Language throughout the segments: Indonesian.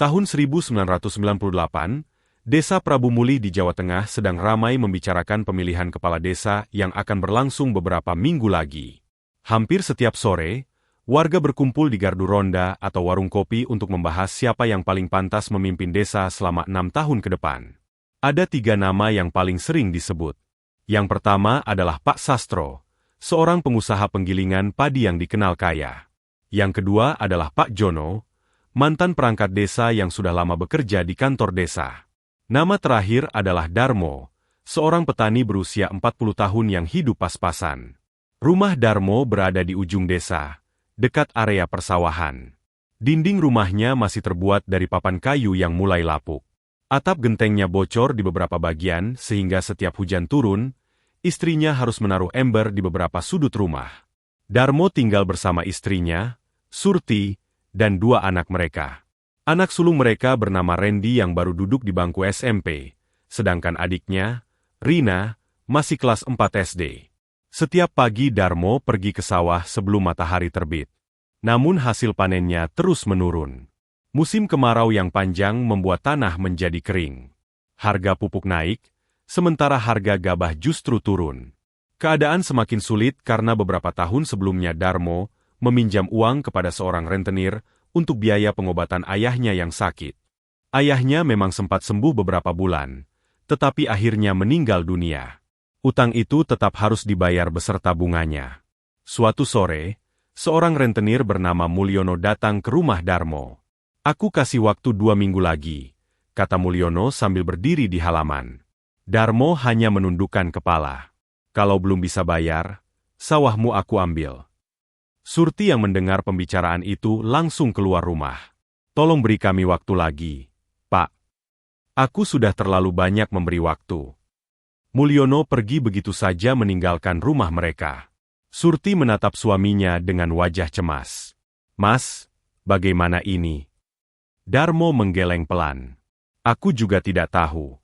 Tahun 1998, Desa Prabu Muli di Jawa Tengah sedang ramai membicarakan pemilihan kepala desa yang akan berlangsung beberapa minggu lagi. Hampir setiap sore, warga berkumpul di gardu ronda atau warung kopi untuk membahas siapa yang paling pantas memimpin desa selama 6 tahun ke depan. Ada 3 nama yang paling sering disebut. Yang pertama adalah Pak Sastro, seorang pengusaha penggilingan padi yang dikenal kaya. Yang kedua adalah Pak Jono, mantan perangkat desa yang sudah lama bekerja di kantor desa. Nama terakhir adalah Darmo, seorang petani berusia 40 tahun yang hidup pas-pasan. Rumah Darmo berada di ujung desa, dekat area persawahan. Dinding rumahnya masih terbuat dari papan kayu yang mulai lapuk. Atap gentengnya bocor di beberapa bagian sehingga setiap hujan turun, istrinya harus menaruh ember di beberapa sudut rumah. Darmo tinggal bersama istrinya, Surti, dan 2 anak mereka. Anak sulung mereka bernama Randy yang baru duduk di bangku SMP, sedangkan adiknya, Rina, masih kelas 4 SD. Setiap pagi Darmo pergi ke sawah sebelum matahari terbit. Namun hasil panennya terus menurun. Musim kemarau yang panjang membuat tanah menjadi kering. Harga pupuk naik, sementara harga gabah justru turun. Keadaan semakin sulit karena beberapa tahun sebelumnya Darmo meminjam uang kepada seorang rentenir untuk biaya pengobatan ayahnya yang sakit. Ayahnya memang sempat sembuh beberapa bulan, tetapi akhirnya meninggal dunia. Utang itu tetap harus dibayar beserta bunganya. Suatu sore, seorang rentenir bernama Mulyono datang ke rumah Darmo. "Aku kasih waktu 2 minggu lagi," kata Mulyono sambil berdiri di halaman. Darmo hanya menundukkan kepala. "Kalau belum bisa bayar, sawahmu aku ambil." Surti yang mendengar pembicaraan itu langsung keluar rumah. "Tolong beri kami waktu lagi, Pak. Aku sudah terlalu banyak memberi waktu." Mulyono pergi begitu saja meninggalkan rumah mereka. Surti menatap suaminya dengan wajah cemas. "Mas, bagaimana ini?" Darmo menggeleng pelan. "Aku juga tidak tahu."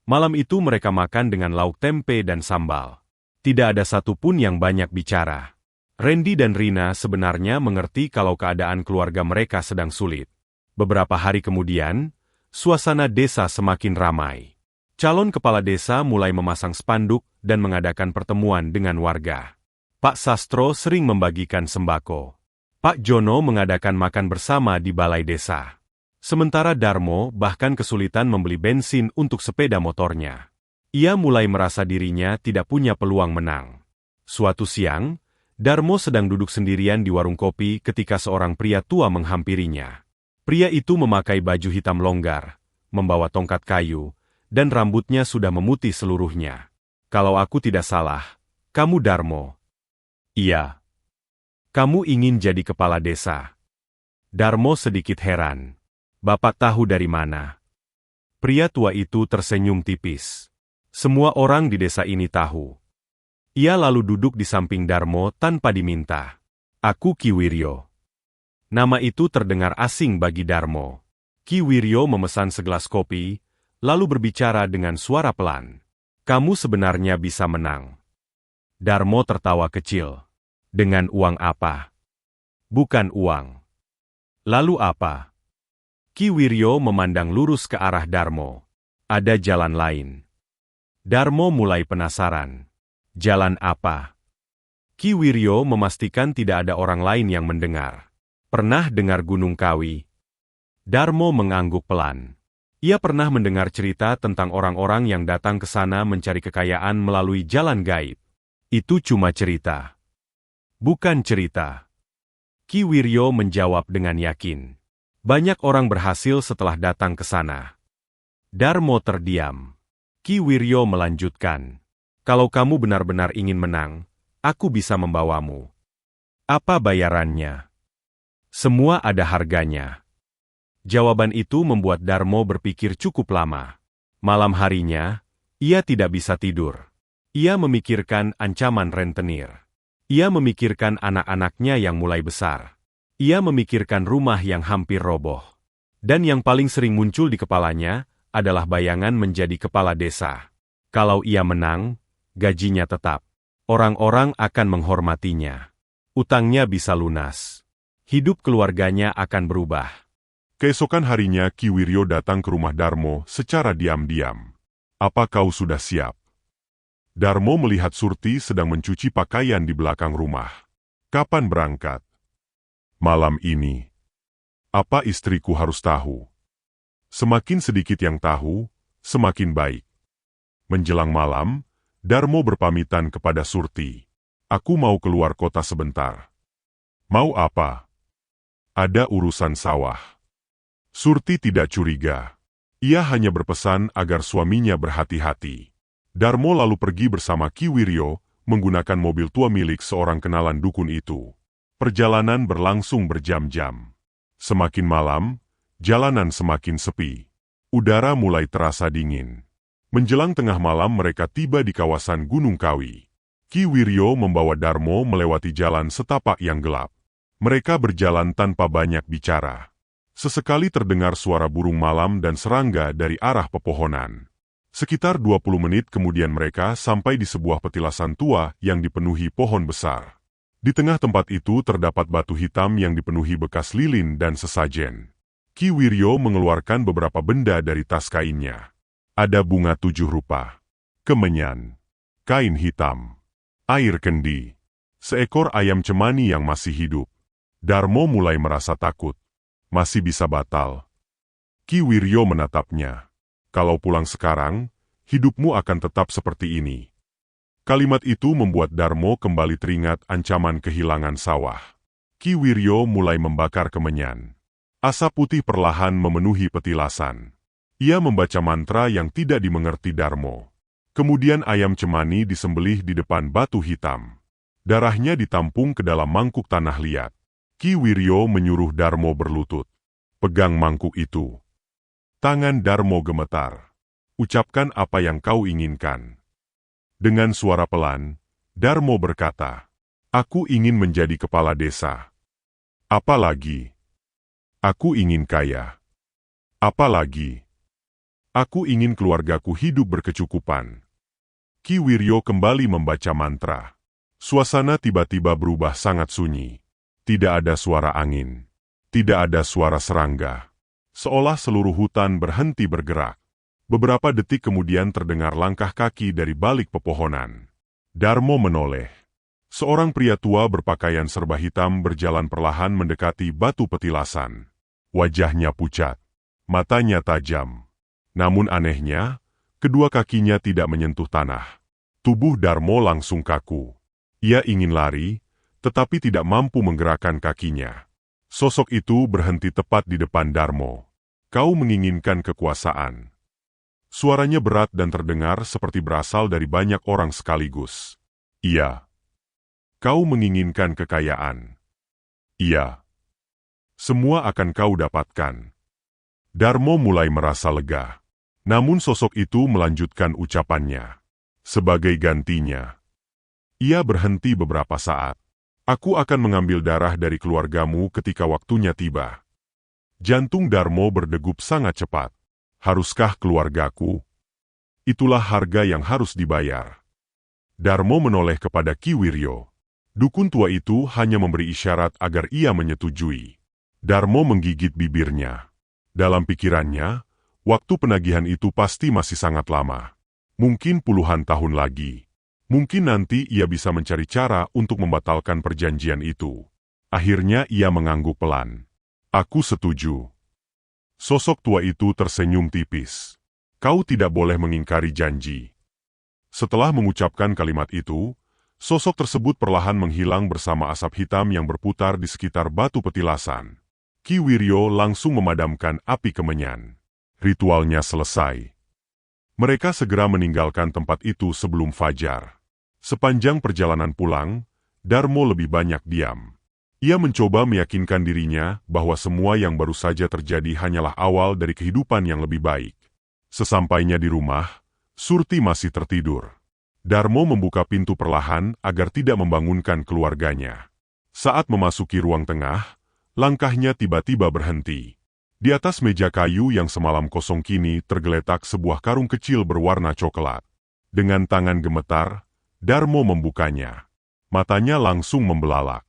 Malam itu mereka makan dengan lauk tempe dan sambal. Tidak ada satupun yang banyak bicara. Randy dan Rina sebenarnya mengerti kalau keadaan keluarga mereka sedang sulit. Beberapa hari kemudian, suasana desa semakin ramai. Calon kepala desa mulai memasang spanduk dan mengadakan pertemuan dengan warga. Pak Sastro sering membagikan sembako. Pak Jono mengadakan makan bersama di balai desa. Sementara Darmo bahkan kesulitan membeli bensin untuk sepeda motornya. Ia mulai merasa dirinya tidak punya peluang menang. Suatu siang, Darmo sedang duduk sendirian di warung kopi ketika seorang pria tua menghampirinya. Pria itu memakai baju hitam longgar, membawa tongkat kayu, dan rambutnya sudah memutih seluruhnya. "Kalau aku tidak salah, kamu Darmo?" "Iya." "Kamu ingin jadi kepala desa?" Darmo sedikit heran. "Bapak tahu dari mana?" Pria tua itu tersenyum tipis. "Semua orang di desa ini tahu." Ia lalu duduk di samping Darmo tanpa diminta. "Aku Ki Wiryo." Nama itu terdengar asing bagi Darmo. Ki Wiryo memesan segelas kopi, lalu berbicara dengan suara pelan. "Kamu sebenarnya bisa menang." Darmo tertawa kecil. "Dengan uang apa?" "Bukan uang." "Lalu apa?" Ki Wiryo memandang lurus ke arah Darmo. "Ada jalan lain." Darmo mulai penasaran. "Jalan apa?" Ki Wiryo memastikan tidak ada orang lain yang mendengar. "Pernah dengar Gunung Kawi?" Darmo mengangguk pelan. Ia pernah mendengar cerita tentang orang-orang yang datang ke sana mencari kekayaan melalui jalan gaib. "Itu cuma cerita." "Bukan cerita." Ki Wiryo menjawab dengan yakin. "Banyak orang berhasil setelah datang ke sana." Darmo terdiam. Ki Wiryo melanjutkan. "Kalau kamu benar-benar ingin menang, aku bisa membawamu." "Apa bayarannya?" "Semua ada harganya." Jawaban itu membuat Darmo berpikir cukup lama. Malam harinya, ia tidak bisa tidur. Ia memikirkan ancaman rentenir. Ia memikirkan anak-anaknya yang mulai besar. Ia memikirkan rumah yang hampir roboh. Dan yang paling sering muncul di kepalanya adalah bayangan menjadi kepala desa. Kalau ia menang, gajinya tetap. Orang-orang akan menghormatinya. Utangnya bisa lunas. Hidup keluarganya akan berubah. Keesokan harinya Ki Wiryo datang ke rumah Darmo secara diam-diam. "Apa kau sudah siap?" Darmo melihat Surti sedang mencuci pakaian di belakang rumah. "Kapan berangkat?" "Malam ini." "Apa istriku harus tahu?" "Semakin sedikit yang tahu, semakin baik." Menjelang malam, Darmo berpamitan kepada Surti. "Aku mau keluar kota sebentar." "Mau apa?" "Ada urusan sawah." Surti tidak curiga. Ia hanya berpesan agar suaminya berhati-hati. Darmo lalu pergi bersama Ki Wiryo, menggunakan mobil tua milik seorang kenalan dukun itu. Perjalanan berlangsung berjam-jam. Semakin malam, jalanan semakin sepi. Udara mulai terasa dingin. Menjelang tengah malam mereka tiba di kawasan Gunung Kawi. Ki Wiryo membawa Darmo melewati jalan setapak yang gelap. Mereka berjalan tanpa banyak bicara. Sesekali terdengar suara burung malam dan serangga dari arah pepohonan. Sekitar 20 menit kemudian mereka sampai di sebuah petilasan tua yang dipenuhi pohon besar. Di tengah tempat itu terdapat batu hitam yang dipenuhi bekas lilin dan sesajen. Ki Wiryo mengeluarkan beberapa benda dari tas kainnya. Ada bunga 7 rupa, kemenyan, kain hitam, air kendi, seekor ayam cemani yang masih hidup. Darmo mulai merasa takut. Masih bisa batal. Ki Wiryo menatapnya. "Kalau pulang sekarang, hidupmu akan tetap seperti ini." Kalimat itu membuat Darmo kembali teringat ancaman kehilangan sawah. Ki Wiryo mulai membakar kemenyan. Asap putih perlahan memenuhi petilasan. Ia membaca mantra yang tidak dimengerti Darmo. Kemudian ayam cemani disembelih di depan batu hitam. Darahnya ditampung ke dalam mangkuk tanah liat. Ki Wiryo menyuruh Darmo berlutut. "Pegang mangkuk itu." Tangan Darmo gemetar. "Ucapkan apa yang kau inginkan." Dengan suara pelan, Darmo berkata, "Aku ingin menjadi kepala desa." "Apa lagi?" "Aku ingin kaya." "Apa lagi?" "Aku ingin keluargaku hidup berkecukupan." Ki Wiryo kembali membaca mantra. Suasana tiba-tiba berubah sangat sunyi. Tidak ada suara angin. Tidak ada suara serangga. Seolah seluruh hutan berhenti bergerak. Beberapa detik kemudian terdengar langkah kaki dari balik pepohonan. Darmo menoleh. Seorang pria tua berpakaian serba hitam berjalan perlahan mendekati batu petilasan. Wajahnya pucat. Matanya tajam. Namun anehnya, kedua kakinya tidak menyentuh tanah. Tubuh Darmo langsung kaku. Ia ingin lari, tetapi tidak mampu menggerakkan kakinya. Sosok itu berhenti tepat di depan Darmo. "Kau menginginkan kekuasaan." Suaranya berat dan terdengar seperti berasal dari banyak orang sekaligus. "Iya." "Kau menginginkan kekayaan." "Iya." "Semua akan kau dapatkan." Darmo mulai merasa lega. Namun sosok itu melanjutkan ucapannya. Sebagai gantinya. Ia berhenti beberapa saat. "Aku akan mengambil darah dari keluargamu ketika waktunya tiba." Jantung Darmo berdegup sangat cepat. "Haruskah keluargaku? Itulah harga yang harus dibayar." Darmo menoleh kepada Ki Wiryo. Dukun tua itu hanya memberi isyarat agar ia menyetujui. Darmo menggigit bibirnya. Dalam pikirannya, waktu penagihan itu pasti masih sangat lama. Mungkin puluhan tahun lagi. Mungkin nanti ia bisa mencari cara untuk membatalkan perjanjian itu. Akhirnya ia mengangguk pelan. "Aku setuju." Sosok tua itu tersenyum tipis. "Kau tidak boleh mengingkari janji." Setelah mengucapkan kalimat itu, sosok tersebut perlahan menghilang bersama asap hitam yang berputar di sekitar batu petilasan. Ki Wiryo langsung memadamkan api kemenyan. Ritualnya selesai. Mereka segera meninggalkan tempat itu sebelum fajar. Sepanjang perjalanan pulang, Darmo lebih banyak diam. Ia mencoba meyakinkan dirinya bahwa semua yang baru saja terjadi hanyalah awal dari kehidupan yang lebih baik. Sesampainya di rumah, Surti masih tertidur. Darmo membuka pintu perlahan agar tidak membangunkan keluarganya. Saat memasuki ruang tengah, langkahnya tiba-tiba berhenti. Di atas meja kayu yang semalam kosong kini tergeletak sebuah karung kecil berwarna coklat. Dengan tangan gemetar, Darmo membukanya. Matanya langsung membelalak.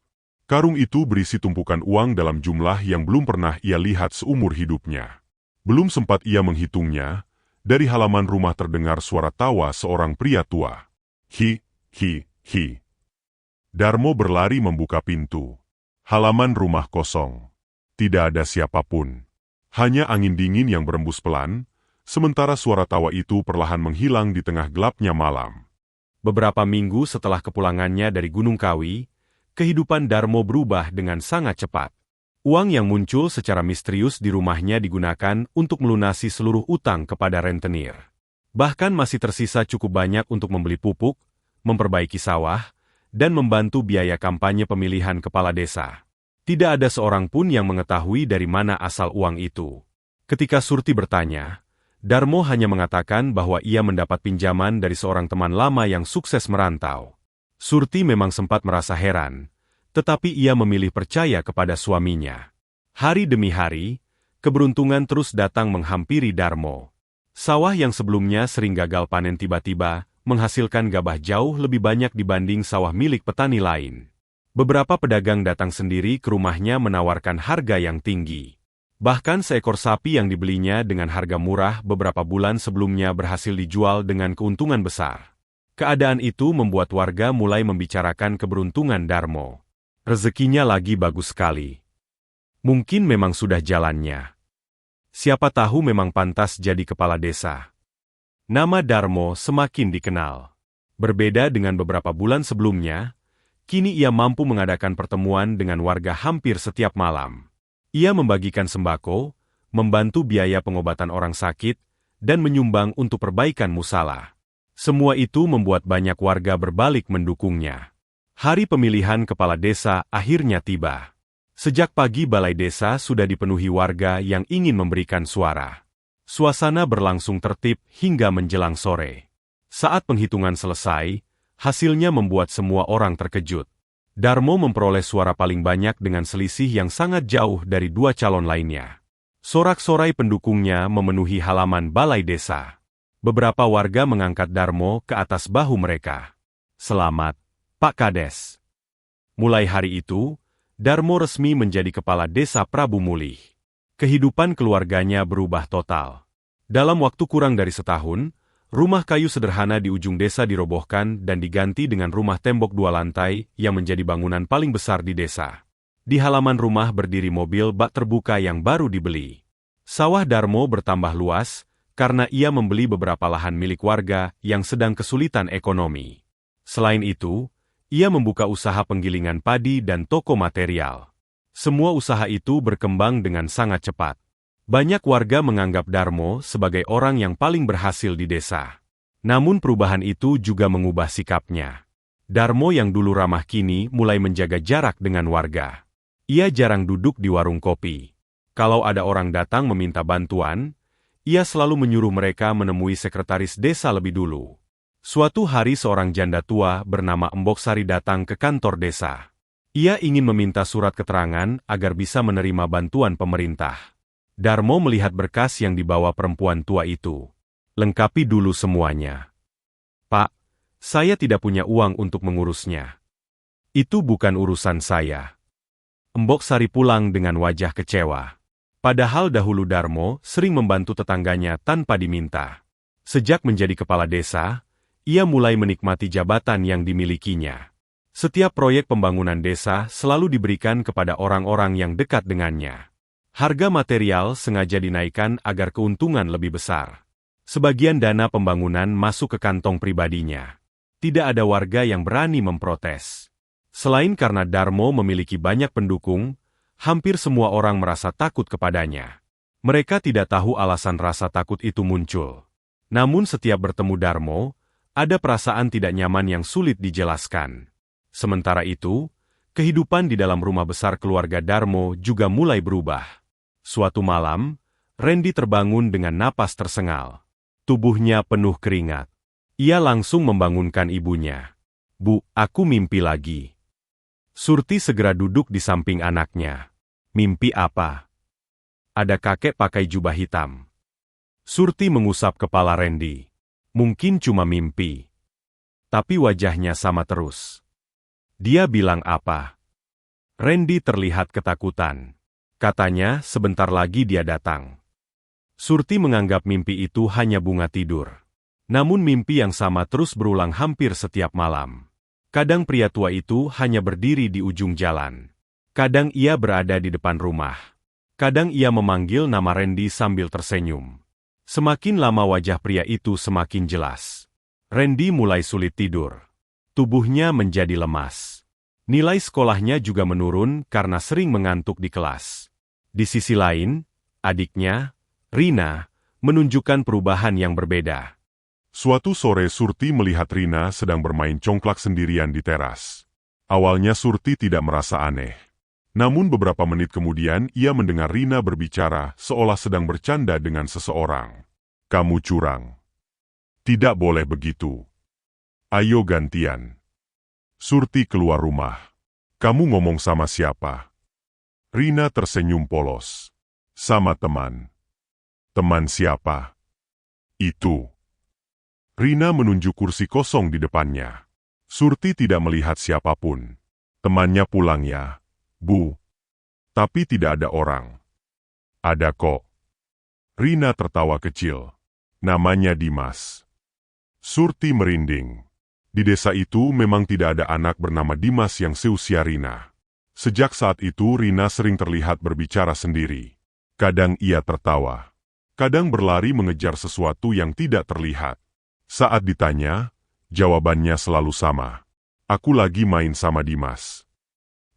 Karung itu berisi tumpukan uang dalam jumlah yang belum pernah ia lihat seumur hidupnya. Belum sempat ia menghitungnya, dari halaman rumah terdengar suara tawa seorang pria tua. Hi, hi, hi. Darmo berlari membuka pintu. Halaman rumah kosong. Tidak ada siapapun. Hanya angin dingin yang berembus pelan, sementara suara tawa itu perlahan menghilang di tengah gelapnya malam. Beberapa minggu setelah kepulangannya dari Gunung Kawi, kehidupan Darmo berubah dengan sangat cepat. Uang yang muncul secara misterius di rumahnya digunakan untuk melunasi seluruh utang kepada rentenir. Bahkan masih tersisa cukup banyak untuk membeli pupuk, memperbaiki sawah, dan membantu biaya kampanye pemilihan kepala desa. Tidak ada seorang pun yang mengetahui dari mana asal uang itu. Ketika Surti bertanya, Darmo hanya mengatakan bahwa ia mendapat pinjaman dari seorang teman lama yang sukses merantau. Surti memang sempat merasa heran, tetapi ia memilih percaya kepada suaminya. Hari demi hari, keberuntungan terus datang menghampiri Darmo. Sawah yang sebelumnya sering gagal panen tiba-tiba menghasilkan gabah jauh lebih banyak dibanding sawah milik petani lain. Beberapa pedagang datang sendiri ke rumahnya menawarkan harga yang tinggi. Bahkan seekor sapi yang dibelinya dengan harga murah beberapa bulan sebelumnya berhasil dijual dengan keuntungan besar. Keadaan itu membuat warga mulai membicarakan keberuntungan Darmo. Rezekinya lagi bagus sekali. Mungkin memang sudah jalannya. Siapa tahu memang pantas jadi kepala desa. Nama Darmo semakin dikenal. Berbeda dengan beberapa bulan sebelumnya, kini ia mampu mengadakan pertemuan dengan warga hampir setiap malam. Ia membagikan sembako, membantu biaya pengobatan orang sakit, dan menyumbang untuk perbaikan musala. Semua itu membuat banyak warga berbalik mendukungnya. Hari pemilihan kepala desa akhirnya tiba. Sejak pagi balai desa sudah dipenuhi warga yang ingin memberikan suara. Suasana berlangsung tertib hingga menjelang sore. Saat penghitungan selesai, hasilnya membuat semua orang terkejut. Darmo memperoleh suara paling banyak dengan selisih yang sangat jauh dari dua calon lainnya. Sorak-sorai pendukungnya memenuhi halaman balai desa. Beberapa warga mengangkat Darmo ke atas bahu mereka. Selamat, Pak Kades. Mulai hari itu, Darmo resmi menjadi kepala desa Prabu Mulih. Kehidupan keluarganya berubah total. Dalam waktu kurang dari setahun, rumah kayu sederhana di ujung desa dirobohkan dan diganti dengan rumah tembok 2 lantai yang menjadi bangunan paling besar di desa. Di halaman rumah berdiri mobil bak terbuka yang baru dibeli. Sawah Darmo bertambah luas, karena ia membeli beberapa lahan milik warga yang sedang kesulitan ekonomi. Selain itu, ia membuka usaha penggilingan padi dan toko material. Semua usaha itu berkembang dengan sangat cepat. Banyak warga menganggap Darmo sebagai orang yang paling berhasil di desa. Namun perubahan itu juga mengubah sikapnya. Darmo yang dulu ramah kini mulai menjaga jarak dengan warga. Ia jarang duduk di warung kopi. Kalau ada orang datang meminta bantuan, ia selalu menyuruh mereka menemui sekretaris desa lebih dulu. Suatu hari seorang janda tua bernama Embok Sari datang ke kantor desa. Ia ingin meminta surat keterangan agar bisa menerima bantuan pemerintah. Darmo melihat berkas yang dibawa perempuan tua itu. Lengkapi dulu semuanya. Pak, saya tidak punya uang untuk mengurusnya. Itu bukan urusan saya. Embok Sari pulang dengan wajah kecewa. Padahal dahulu Darmo sering membantu tetangganya tanpa diminta. Sejak menjadi kepala desa, ia mulai menikmati jabatan yang dimilikinya. Setiap proyek pembangunan desa selalu diberikan kepada orang-orang yang dekat dengannya. Harga material sengaja dinaikkan agar keuntungan lebih besar. Sebagian dana pembangunan masuk ke kantong pribadinya. Tidak ada warga yang berani memprotes. Selain karena Darmo memiliki banyak pendukung, hampir semua orang merasa takut kepadanya. Mereka tidak tahu alasan rasa takut itu muncul. Namun setiap bertemu Darmo, ada perasaan tidak nyaman yang sulit dijelaskan. Sementara itu, kehidupan di dalam rumah besar keluarga Darmo juga mulai berubah. Suatu malam, Randy terbangun dengan napas tersengal. Tubuhnya penuh keringat. Ia langsung membangunkan ibunya. Bu, aku mimpi lagi. Surti segera duduk di samping anaknya. Mimpi apa? Ada kakek pakai jubah hitam. Surti mengusap kepala Randy. Mungkin cuma mimpi. Tapi wajahnya sama terus. Dia bilang apa? Randy terlihat ketakutan. Katanya sebentar lagi dia datang. Surti menganggap mimpi itu hanya bunga tidur. Namun mimpi yang sama terus berulang hampir setiap malam. Kadang pria tua itu hanya berdiri di ujung jalan. Kadang ia berada di depan rumah. Kadang ia memanggil nama Randy sambil tersenyum. Semakin lama wajah pria itu semakin jelas. Randy mulai sulit tidur. Tubuhnya menjadi lemas. Nilai sekolahnya juga menurun karena sering mengantuk di kelas. Di sisi lain, adiknya, Rina, menunjukkan perubahan yang berbeda. Suatu sore Surti melihat Rina sedang bermain congklak sendirian di teras. Awalnya Surti tidak merasa aneh. Namun beberapa menit kemudian ia mendengar Rina berbicara seolah sedang bercanda dengan seseorang. Kamu curang. Tidak boleh begitu. Ayo gantian. Surti keluar rumah. Kamu ngomong sama siapa? Rina tersenyum polos. Sama teman. Teman siapa? Itu. Rina menunjuk kursi kosong di depannya. Surti tidak melihat siapapun. Temannya pulang ya, Bu. Tapi tidak ada orang. Ada kok. Rina tertawa kecil. Namanya Dimas. Surti merinding. Di desa itu memang tidak ada anak bernama Dimas yang seusia Rina. Sejak saat itu Rina sering terlihat berbicara sendiri. Kadang ia tertawa. Kadang berlari mengejar sesuatu yang tidak terlihat. Saat ditanya, jawabannya selalu sama. Aku lagi main sama Dimas.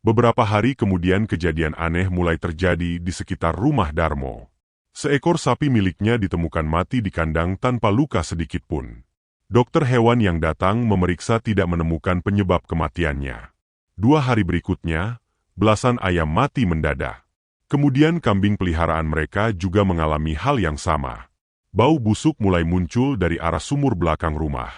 Beberapa hari kemudian kejadian aneh mulai terjadi di sekitar rumah Darmo. Seekor sapi miliknya ditemukan mati di kandang tanpa luka sedikit pun. Dokter hewan yang datang memeriksa tidak menemukan penyebab kematiannya. 2 hari berikutnya, belasan ayam mati mendadak. Kemudian kambing peliharaan mereka juga mengalami hal yang sama. Bau busuk mulai muncul dari arah sumur belakang rumah.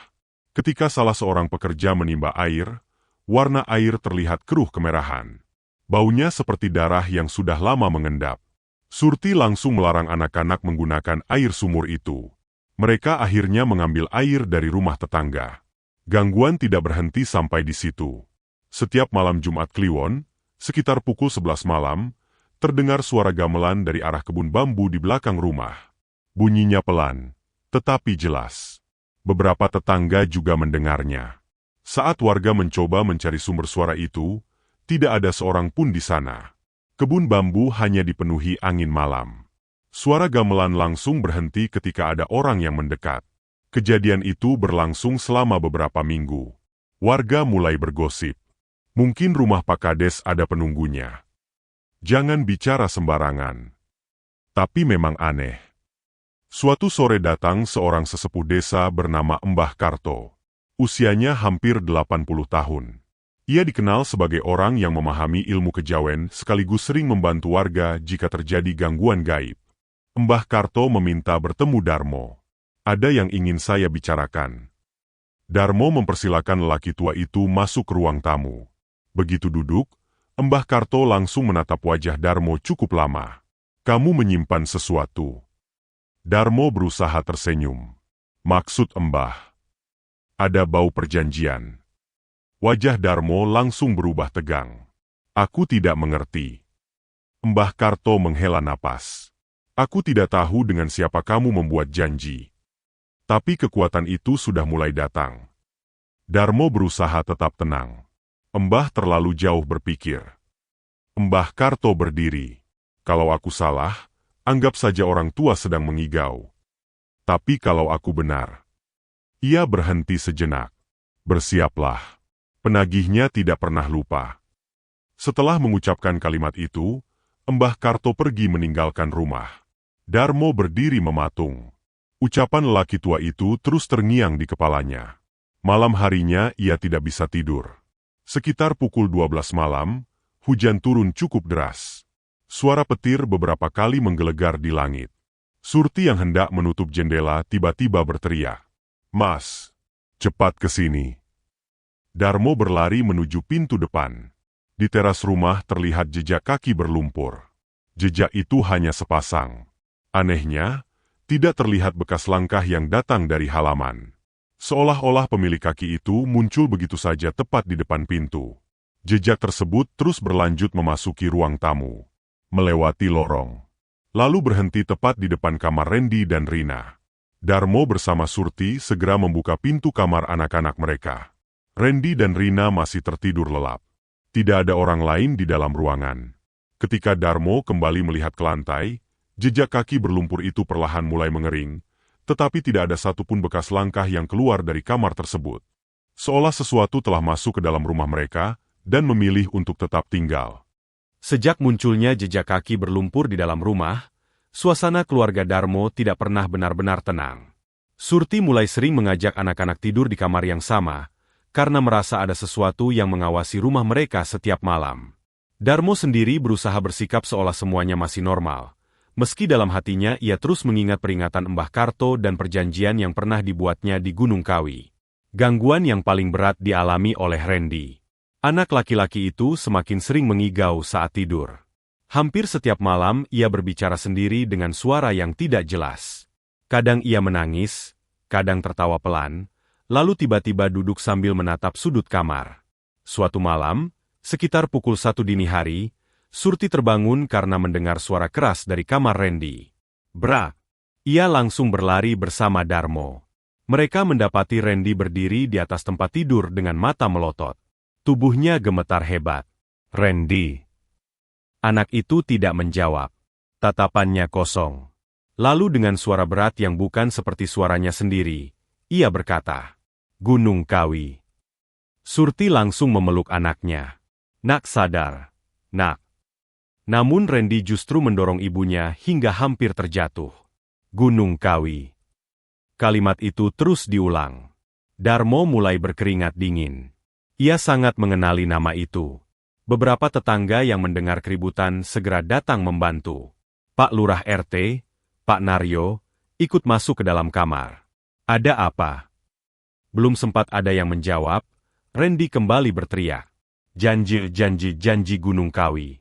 Ketika salah seorang pekerja menimba air, warna air terlihat keruh kemerahan. Baunya seperti darah yang sudah lama mengendap. Surti langsung melarang anak-anak menggunakan air sumur itu. Mereka akhirnya mengambil air dari rumah tetangga. Gangguan tidak berhenti sampai di situ. Setiap malam Jumat Kliwon, sekitar pukul 11 malam, terdengar suara gamelan dari arah kebun bambu di belakang rumah. Bunyinya pelan, tetapi jelas. Beberapa tetangga juga mendengarnya. Saat warga mencoba mencari sumber suara itu, tidak ada seorang pun di sana. Kebun bambu hanya dipenuhi angin malam. Suara gamelan langsung berhenti ketika ada orang yang mendekat. Kejadian itu berlangsung selama beberapa minggu. Warga mulai bergosip. Mungkin rumah Pak Kades ada penunggunya. Jangan bicara sembarangan. Tapi memang aneh. Suatu sore datang seorang sesepuh desa bernama Mbah Karto. Usianya hampir 80 tahun. Ia dikenal sebagai orang yang memahami ilmu kejawen sekaligus sering membantu warga jika terjadi gangguan gaib. Mbah Karto meminta bertemu Darmo. Ada yang ingin saya bicarakan. Darmo mempersilakan lelaki tua itu masuk ke ruang tamu. Begitu duduk, Mbah Karto langsung menatap wajah Darmo cukup lama. Kamu menyimpan sesuatu. Darmo berusaha tersenyum. Maksud Mbah? Ada bau perjanjian. Wajah Darmo langsung berubah tegang. Aku tidak mengerti. Mbah Karto menghela napas. Aku tidak tahu dengan siapa kamu membuat janji. Tapi kekuatan itu sudah mulai datang. Darmo berusaha tetap tenang. Mbah terlalu jauh berpikir. Mbah Karto berdiri. Kalau aku salah, anggap saja orang tua sedang mengigau. Tapi kalau aku benar. Ia berhenti sejenak. Bersiaplah. Penagihnya tidak pernah lupa. Setelah mengucapkan kalimat itu, Mbah Karto pergi meninggalkan rumah. Darmo berdiri mematung. Ucapan lelaki tua itu terus terngiang di kepalanya. Malam harinya ia tidak bisa tidur. Sekitar pukul 12 malam, hujan turun cukup deras. Suara petir beberapa kali menggelegar di langit. Surti yang hendak menutup jendela tiba-tiba berteriak. Mas, cepat ke sini. Darmo berlari menuju pintu depan. Di teras rumah terlihat jejak kaki berlumpur. Jejak itu hanya sepasang. Anehnya, tidak terlihat bekas langkah yang datang dari halaman. Seolah-olah pemilik kaki itu muncul begitu saja tepat di depan pintu. Jejak tersebut terus berlanjut memasuki ruang tamu, melewati lorong, lalu berhenti tepat di depan kamar Randy dan Rina. Darmo bersama Surti segera membuka pintu kamar anak-anak mereka. Randy dan Rina masih tertidur lelap. Tidak ada orang lain di dalam ruangan. Ketika Darmo kembali melihat ke lantai, jejak kaki berlumpur itu perlahan mulai mengering, tetapi tidak ada satupun bekas langkah yang keluar dari kamar tersebut. Seolah sesuatu telah masuk ke dalam rumah mereka dan memilih untuk tetap tinggal. Sejak munculnya jejak kaki berlumpur di dalam rumah, suasana keluarga Darmo tidak pernah benar-benar tenang. Surti mulai sering mengajak anak-anak tidur di kamar yang sama, karena merasa ada sesuatu yang mengawasi rumah mereka setiap malam. Darmo sendiri berusaha bersikap seolah semuanya masih normal, meski dalam hatinya ia terus mengingat peringatan Mbah Karto dan perjanjian yang pernah dibuatnya di Gunung Kawi. Gangguan yang paling berat dialami oleh Randy. Anak laki-laki itu semakin sering mengigau saat tidur. Hampir setiap malam ia berbicara sendiri dengan suara yang tidak jelas. Kadang ia menangis, kadang tertawa pelan, lalu tiba-tiba duduk sambil menatap sudut kamar. Suatu malam, sekitar pukul 1 dini hari, Surti terbangun karena mendengar suara keras dari kamar Randy. Brak! Ia langsung berlari bersama Darmo. Mereka mendapati Randy berdiri di atas tempat tidur dengan mata melotot. Tubuhnya gemetar hebat. Randy. Anak itu tidak menjawab. Tatapannya kosong. Lalu dengan suara berat yang bukan seperti suaranya sendiri, ia berkata, "Gunung Kawi." Surti langsung memeluk anaknya. "Nak, sadar. Nak." Namun Randy justru mendorong ibunya hingga hampir terjatuh. "Gunung Kawi." Kalimat itu terus diulang. Darmo mulai berkeringat dingin. Ia sangat mengenali nama itu. Beberapa tetangga yang mendengar keributan segera datang membantu. Pak Lurah RT, Pak Naryo, ikut masuk ke dalam kamar. "Ada apa?" Belum sempat ada yang menjawab, Randy kembali berteriak. "Janji, janji, janji Gunung Kawi."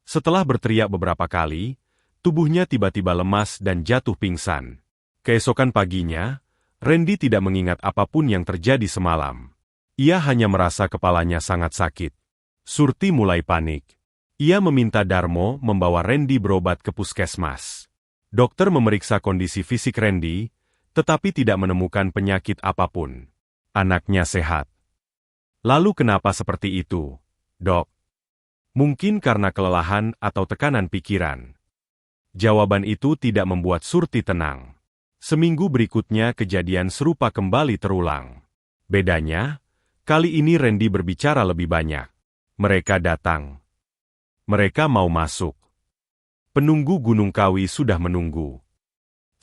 Setelah berteriak beberapa kali, tubuhnya tiba-tiba lemas dan jatuh pingsan. Keesokan paginya, Randy tidak mengingat apapun yang terjadi semalam. Ia hanya merasa kepalanya sangat sakit. Surti mulai panik. Ia meminta Darmo membawa Randy berobat ke puskesmas. Dokter memeriksa kondisi fisik Randy, tetapi tidak menemukan penyakit apapun. Anaknya sehat. "Lalu kenapa seperti itu, Dok?" "Mungkin karena kelelahan atau tekanan pikiran." Jawaban itu tidak membuat Surti tenang. Seminggu berikutnya kejadian serupa kembali terulang. Bedanya, kali ini Randy berbicara lebih banyak. Mereka datang. Mereka mau masuk. Penunggu Gunung Kawi sudah menunggu.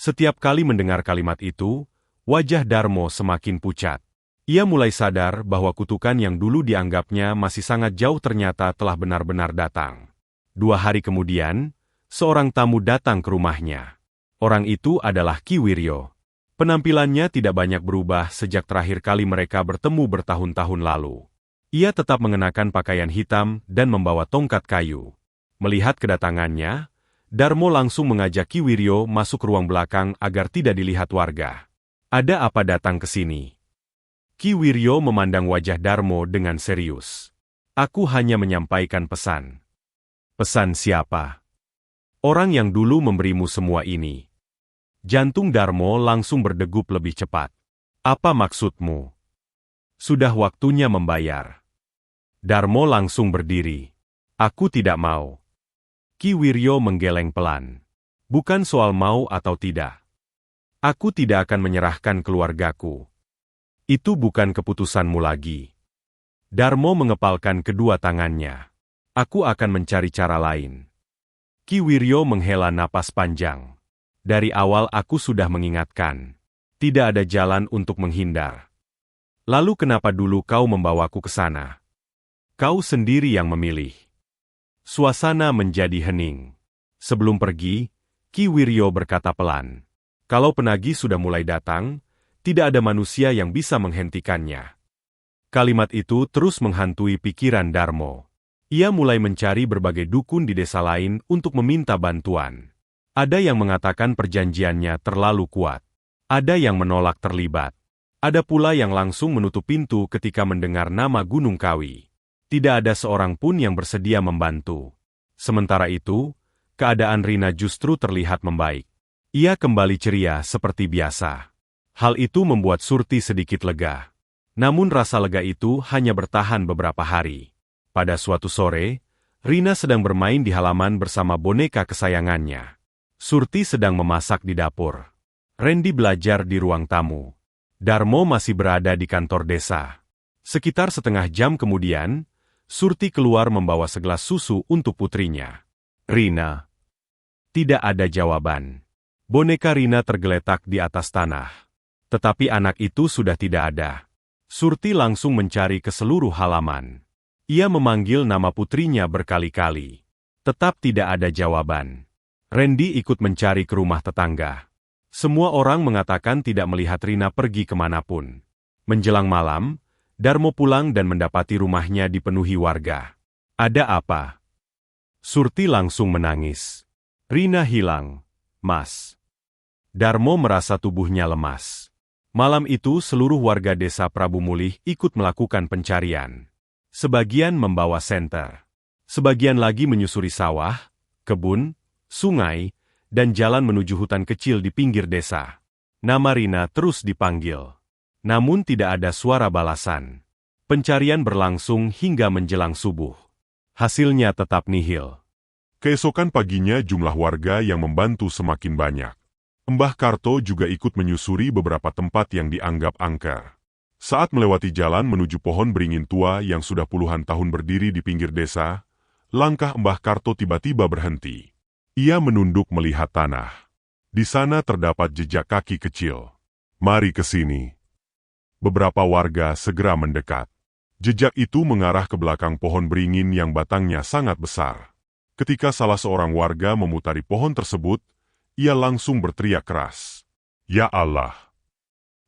Setiap kali mendengar kalimat itu, wajah Darmo semakin pucat. Ia mulai sadar bahwa kutukan yang dulu dianggapnya masih sangat jauh ternyata telah benar-benar datang. 2 hari kemudian, seorang tamu datang ke rumahnya. Orang itu adalah Ki Wiryo. Penampilannya tidak banyak berubah sejak terakhir kali mereka bertemu bertahun-tahun lalu. Ia tetap mengenakan pakaian hitam dan membawa tongkat kayu. Melihat kedatangannya, Darmo langsung mengajak Ki Wiryo masuk ke ruang belakang agar tidak dilihat warga. "Ada apa datang ke sini?" Ki Wiryo memandang wajah Darmo dengan serius. "Aku hanya menyampaikan pesan." "Pesan siapa?" "Orang yang dulu memberimu semua ini." Jantung Darmo langsung berdegup lebih cepat. "Apa maksudmu?" "Sudah waktunya membayar." Darmo langsung berdiri. "Aku tidak mau." Ki Wiryo menggeleng pelan. "Bukan soal mau atau tidak. Aku tidak akan menyerahkan keluargaku. Itu bukan keputusanmu lagi." Darmo mengepalkan kedua tangannya. "Aku akan mencari cara lain." Ki Wiryo menghela napas panjang. "Dari awal aku sudah mengingatkan. Tidak ada jalan untuk menghindar. Lalu kenapa dulu kau membawaku ke sana? Kau sendiri yang memilih." Suasana menjadi hening. Sebelum pergi, Ki Wiryo berkata pelan, "Kalau penagih sudah mulai datang, tidak ada manusia yang bisa menghentikannya." Kalimat itu terus menghantui pikiran Darmo. Ia mulai mencari berbagai dukun di desa lain untuk meminta bantuan. Ada yang mengatakan perjanjiannya terlalu kuat. Ada yang menolak terlibat. Ada pula yang langsung menutup pintu ketika mendengar nama Gunung Kawi. Tidak ada seorang pun yang bersedia membantu. Sementara itu, keadaan Rina justru terlihat membaik. Ia kembali ceria seperti biasa. Hal itu membuat Surti sedikit lega. Namun rasa lega itu hanya bertahan beberapa hari. Pada suatu sore, Rina sedang bermain di halaman bersama boneka kesayangannya. Surti sedang memasak di dapur. Randy belajar di ruang tamu. Darmo masih berada di kantor desa. Sekitar setengah jam kemudian, Surti keluar membawa segelas susu untuk putrinya. Rina. Tidak ada jawaban. Boneka Rina tergeletak di atas tanah. Tetapi anak itu sudah tidak ada. Surti langsung mencari ke seluruh halaman. Ia memanggil nama putrinya berkali-kali. Tetap tidak ada jawaban. Randy ikut mencari ke rumah tetangga. Semua orang mengatakan tidak melihat Rina pergi kemanapun. Menjelang malam, Darmo pulang dan mendapati rumahnya dipenuhi warga. Ada apa? Surti langsung menangis. Rina hilang, Mas. Darmo merasa tubuhnya lemas. Malam itu seluruh warga desa Prabu Mulih ikut melakukan pencarian. Sebagian membawa senter. Sebagian lagi menyusuri sawah, kebun, sungai, dan jalan menuju hutan kecil di pinggir desa. Nama Rina terus dipanggil. Namun tidak ada suara balasan. Pencarian berlangsung hingga menjelang subuh. Hasilnya tetap nihil. Keesokan paginya jumlah warga yang membantu semakin banyak. Mbah Karto juga ikut menyusuri beberapa tempat yang dianggap angker. Saat melewati jalan menuju pohon beringin tua yang sudah puluhan tahun berdiri di pinggir desa, langkah Mbah Karto tiba-tiba berhenti. Ia menunduk melihat tanah. Di sana terdapat jejak kaki kecil. Mari ke sini. Beberapa warga segera mendekat. Jejak itu mengarah ke belakang pohon beringin yang batangnya sangat besar. Ketika salah seorang warga memutari pohon tersebut, ia langsung berteriak keras. Ya Allah!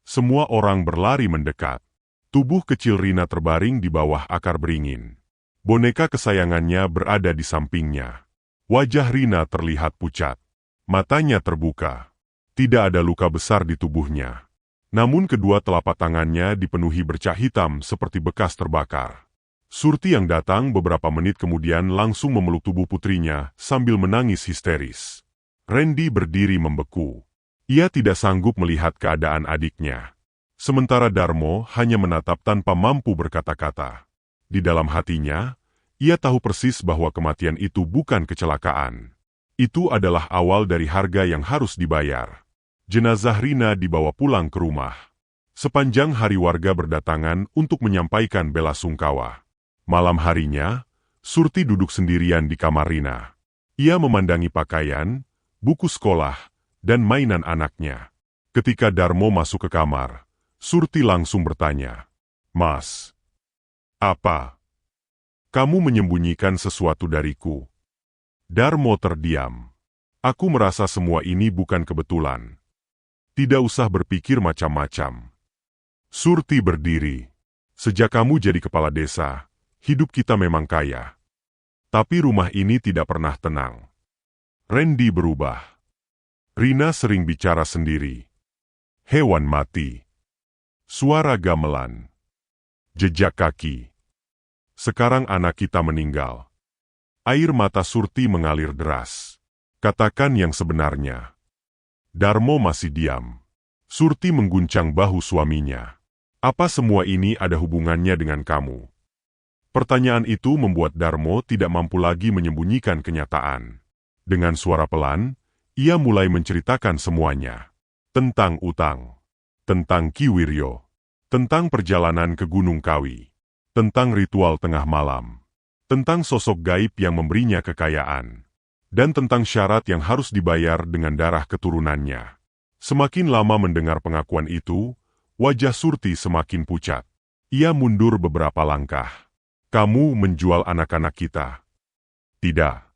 Semua orang berlari mendekat. Tubuh kecil Rina terbaring di bawah akar beringin. Boneka kesayangannya berada di sampingnya. Wajah Rina terlihat pucat. Matanya terbuka. Tidak ada luka besar di tubuhnya. Namun kedua telapak tangannya dipenuhi bercak hitam seperti bekas terbakar. Surti yang datang beberapa menit kemudian langsung memeluk tubuh putrinya sambil menangis histeris. Randy berdiri membeku. Ia tidak sanggup melihat keadaan adiknya. Sementara Darmo hanya menatap tanpa mampu berkata-kata. Di dalam hatinya, ia tahu persis bahwa kematian itu bukan kecelakaan. Itu adalah awal dari harga yang harus dibayar. Jenazah Rina dibawa pulang ke rumah. Sepanjang hari warga berdatangan untuk menyampaikan bela sungkawa. Malam harinya, Surti duduk sendirian di kamar Rina. Ia memandangi pakaian, buku sekolah, dan mainan anaknya. Ketika Darmo masuk ke kamar, Surti langsung bertanya, Mas, apa? Kamu menyembunyikan sesuatu dariku? Darmo terdiam. Aku merasa semua ini bukan kebetulan. Tidak usah berpikir macam-macam. Surti berdiri. Sejak kamu jadi kepala desa, hidup kita memang kaya. Tapi rumah ini tidak pernah tenang. Randy berubah. Rina sering bicara sendiri. Hewan mati. Suara gamelan. Jejak kaki. Sekarang anak kita meninggal. Air mata Surti mengalir deras. Katakan yang sebenarnya. Darmo masih diam. Surti mengguncang bahu suaminya. Apa semua ini ada hubungannya dengan kamu? Pertanyaan itu membuat Darmo tidak mampu lagi menyembunyikan kenyataan. Dengan suara pelan, ia mulai menceritakan semuanya. Tentang utang. Tentang Ki Wiryo. Tentang perjalanan ke Gunung Kawi. Tentang ritual tengah malam. Tentang sosok gaib yang memberinya kekayaan. Dan tentang syarat yang harus dibayar dengan darah keturunannya. Semakin lama mendengar pengakuan itu, wajah Surti semakin pucat. Ia mundur beberapa langkah. Kamu menjual anak-anak kita. Tidak.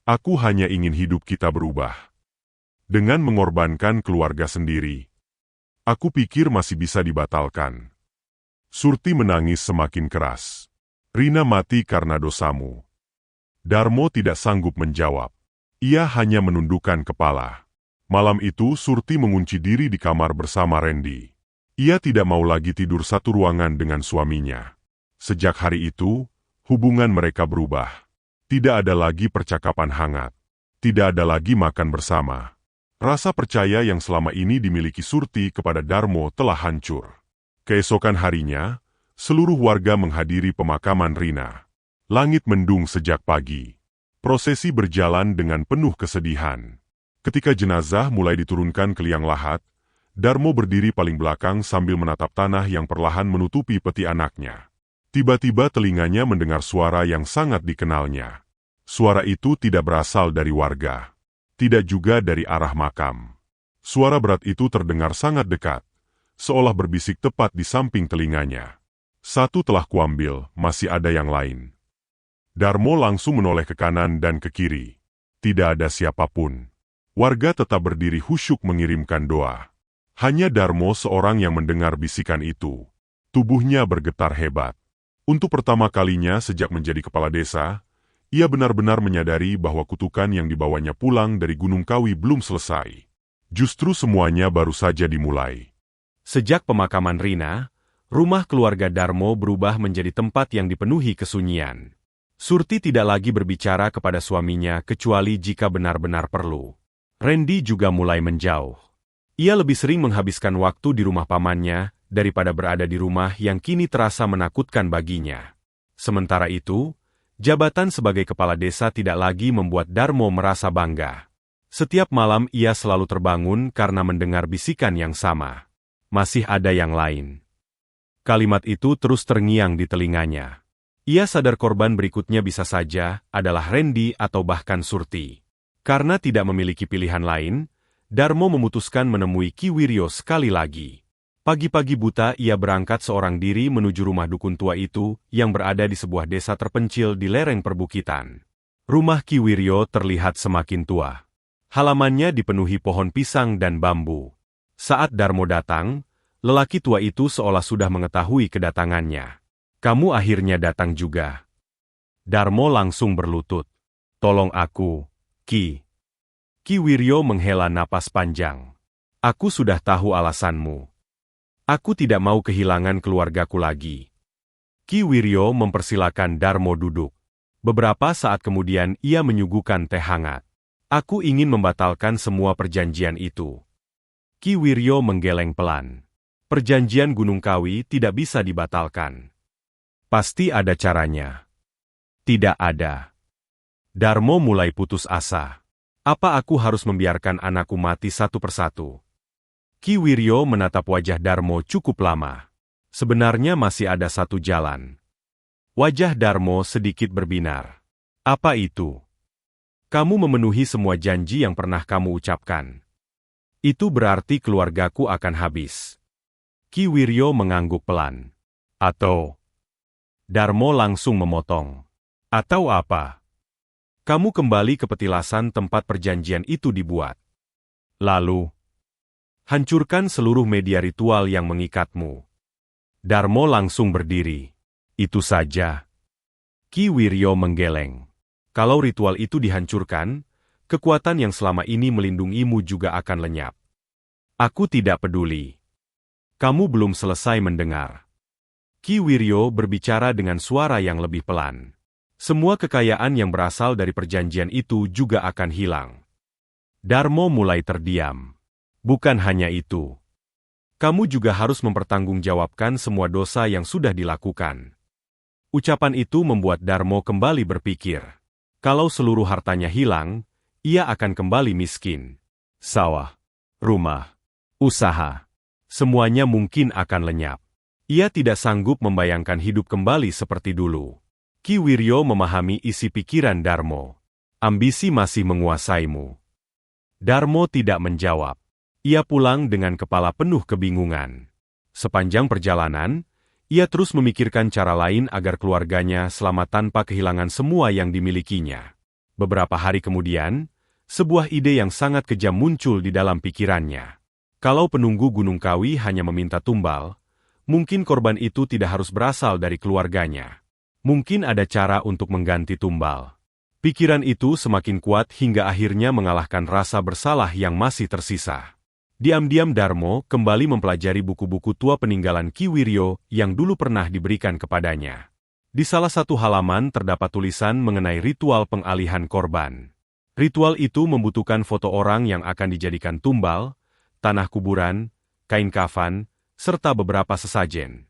Aku hanya ingin hidup kita berubah. Dengan mengorbankan keluarga sendiri. Aku pikir masih bisa dibatalkan. Surti menangis semakin keras. Rina mati karena dosamu. Darmo tidak sanggup menjawab. Ia hanya menundukkan kepala. Malam itu Surti mengunci diri di kamar bersama Randy. Ia tidak mau lagi tidur satu ruangan dengan suaminya. Sejak hari itu, Hubungan mereka berubah. Tidak ada lagi percakapan hangat. Tidak ada lagi makan bersama. Rasa percaya yang selama ini dimiliki Surti kepada Darmo telah hancur. Keesokan harinya, seluruh warga menghadiri pemakaman Rina. Langit mendung sejak pagi. Prosesi berjalan dengan penuh kesedihan. Ketika jenazah mulai diturunkan ke liang lahat, Darmo berdiri paling belakang sambil menatap tanah yang perlahan menutupi peti anaknya. Tiba-tiba telinganya mendengar suara yang sangat dikenalnya. Suara itu tidak berasal dari warga. Tidak juga dari arah makam. Suara berat itu terdengar sangat dekat, seolah berbisik tepat di samping telinganya. Satu telah kuambil, masih ada yang lain. Darmo langsung menoleh ke kanan dan ke kiri. Tidak ada siapapun. Warga tetap berdiri khusyuk mengirimkan doa. Hanya Darmo seorang yang mendengar bisikan itu. Tubuhnya bergetar hebat. Untuk pertama kalinya sejak menjadi kepala desa, ia benar-benar menyadari bahwa kutukan yang dibawanya pulang dari Gunung Kawi belum selesai. Justru semuanya baru saja dimulai. Sejak pemakaman Rina, rumah keluarga Darmo berubah menjadi tempat yang dipenuhi kesunyian. Surti tidak lagi berbicara kepada suaminya kecuali jika benar-benar perlu. Randy juga mulai menjauh. Ia lebih sering menghabiskan waktu di rumah pamannya daripada berada di rumah yang kini terasa menakutkan baginya. Sementara itu, jabatan sebagai kepala desa tidak lagi membuat Darmo merasa bangga. Setiap malam ia selalu terbangun karena mendengar bisikan yang sama. Masih ada yang lain. Kalimat itu terus terngiang di telinganya. Ia sadar korban berikutnya bisa saja adalah Randy atau bahkan Surti. Karena tidak memiliki pilihan lain, Darmo memutuskan menemui Ki Wiryo sekali lagi. Pagi-pagi buta ia berangkat seorang diri menuju rumah dukun tua itu yang berada di sebuah desa terpencil di lereng perbukitan. Rumah Ki Wiryo terlihat semakin tua. Halamannya dipenuhi pohon pisang dan bambu. Saat Darmo datang, lelaki tua itu seolah sudah mengetahui kedatangannya. "Kamu akhirnya datang juga." Darmo langsung berlutut. "Tolong aku, Ki." Ki Wiryo menghela napas panjang. "Aku sudah tahu alasanmu. Aku tidak mau kehilangan keluargaku lagi." Ki Wiryo mempersilakan Darmo duduk. Beberapa saat kemudian ia menyuguhkan teh hangat. "Aku ingin membatalkan semua perjanjian itu." Ki Wiryo menggeleng pelan. "Perjanjian Gunung Kawi tidak bisa dibatalkan." "Pasti ada caranya." "Tidak ada." Darmo mulai putus asa. "Apa aku harus membiarkan anakku mati satu persatu?" Ki Wiryo menatap wajah Darmo cukup lama. Sebenarnya masih ada satu jalan. Wajah Darmo sedikit berbinar. "Apa itu?" "Kamu memenuhi semua janji yang pernah kamu ucapkan. Itu berarti keluargaku akan habis." Ki Wiryo mengangguk pelan. "Atau..." Darmo langsung memotong. "Atau apa?" "Kamu kembali ke petilasan tempat perjanjian itu dibuat. Lalu, hancurkan seluruh media ritual yang mengikatmu." Darmo langsung berdiri. "Itu saja?" Ki Wiryo menggeleng. "Kalau ritual itu dihancurkan, kekuatan yang selama ini melindungimu juga akan lenyap." "Aku tidak peduli." "Kamu belum selesai mendengar." Ki Wiryo berbicara dengan suara yang lebih pelan. "Semua kekayaan yang berasal dari perjanjian itu juga akan hilang." Darmo mulai terdiam. "Bukan hanya itu. Kamu juga harus mempertanggungjawabkan semua dosa yang sudah dilakukan." Ucapan itu membuat Darmo kembali berpikir. Kalau seluruh hartanya hilang, ia akan kembali miskin. Sawah, rumah, usaha, semuanya mungkin akan lenyap. Ia tidak sanggup membayangkan hidup kembali seperti dulu. Ki Wiryo memahami isi pikiran Darmo. "Ambisi masih menguasaimu." Darmo tidak menjawab. Ia pulang dengan kepala penuh kebingungan. Sepanjang perjalanan, ia terus memikirkan cara lain agar keluarganya selamat tanpa kehilangan semua yang dimilikinya. Beberapa hari kemudian, sebuah ide yang sangat kejam muncul di dalam pikirannya. Kalau penunggu Gunung Kawi hanya meminta tumbal, mungkin korban itu tidak harus berasal dari keluarganya. Mungkin ada cara untuk mengganti tumbal. Pikiran itu semakin kuat hingga akhirnya mengalahkan rasa bersalah yang masih tersisa. Diam-diam Darmo kembali mempelajari buku-buku tua peninggalan Ki Wiryo yang dulu pernah diberikan kepadanya. Di salah satu halaman terdapat tulisan mengenai ritual pengalihan korban. Ritual itu membutuhkan foto orang yang akan dijadikan tumbal, tanah kuburan, kain kafan, serta beberapa sesajen.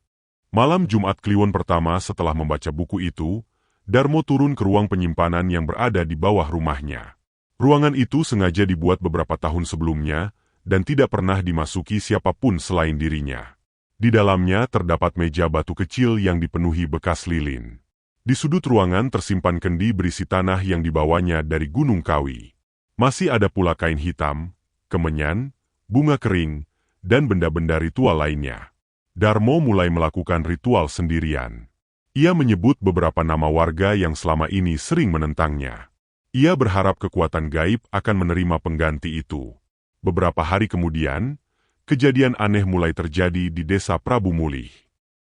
Malam Jumat Kliwon pertama setelah membaca buku itu, Darmo turun ke ruang penyimpanan yang berada di bawah rumahnya. Ruangan itu sengaja dibuat beberapa tahun sebelumnya dan tidak pernah dimasuki siapapun selain dirinya. Di dalamnya terdapat meja batu kecil yang dipenuhi bekas lilin. Di sudut ruangan tersimpan kendi berisi tanah yang dibawanya dari Gunung Kawi. Masih ada pula kain hitam, kemenyan, bunga kering, dan benda-benda ritual lainnya. Darmo mulai melakukan ritual sendirian. Ia menyebut beberapa nama warga yang selama ini sering menentangnya. Ia berharap kekuatan gaib akan menerima pengganti itu. Beberapa hari kemudian, kejadian aneh mulai terjadi di desa Prabu Mulih.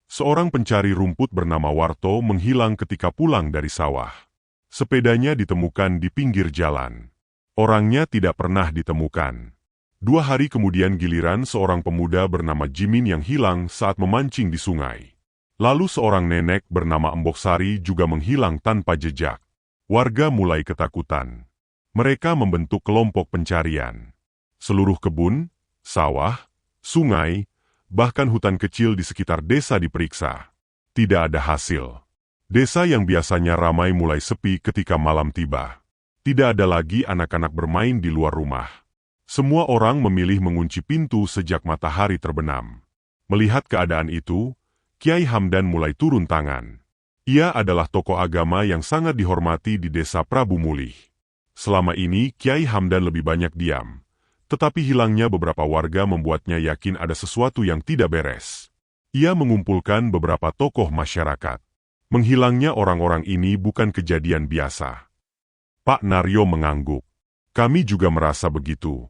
Seorang pencari rumput bernama Warto menghilang ketika pulang dari sawah. Sepedanya ditemukan di pinggir jalan. Orangnya tidak pernah ditemukan. 2 hari kemudian giliran seorang pemuda bernama Jimin yang hilang saat memancing di sungai. Lalu seorang nenek bernama Emboksari juga menghilang tanpa jejak. Warga mulai ketakutan. Mereka membentuk kelompok pencarian. Seluruh kebun, sawah, sungai, bahkan hutan kecil di sekitar desa diperiksa. Tidak ada hasil. Desa yang biasanya ramai mulai sepi ketika malam tiba. Tidak ada lagi anak-anak bermain di luar rumah. Semua orang memilih mengunci pintu sejak matahari terbenam. Melihat keadaan itu, Kiai Hamdan mulai turun tangan. Ia adalah tokoh agama yang sangat dihormati di desa Prabu Mulih. Selama ini Kiai Hamdan lebih banyak diam. Tetapi hilangnya beberapa warga membuatnya yakin ada sesuatu yang tidak beres. Ia mengumpulkan beberapa tokoh masyarakat. Menghilangnya orang-orang ini bukan kejadian biasa. Pak Naryo mengangguk. Kami juga merasa begitu.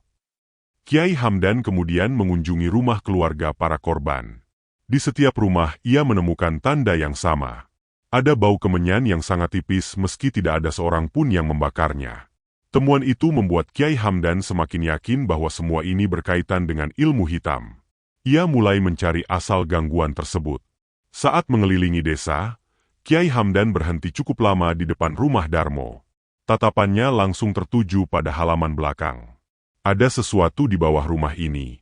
Kiai Hamdan kemudian mengunjungi rumah keluarga para korban. Di setiap rumah ia menemukan tanda yang sama. Ada bau kemenyan yang sangat tipis meski tidak ada seorang pun yang membakarnya. Temuan itu membuat Kiai Hamdan semakin yakin bahwa semua ini berkaitan dengan ilmu hitam. Ia mulai mencari asal gangguan tersebut. Saat mengelilingi desa, Kiai Hamdan berhenti cukup lama di depan rumah Darmo. Tatapannya langsung tertuju pada halaman belakang. Ada sesuatu di bawah rumah ini.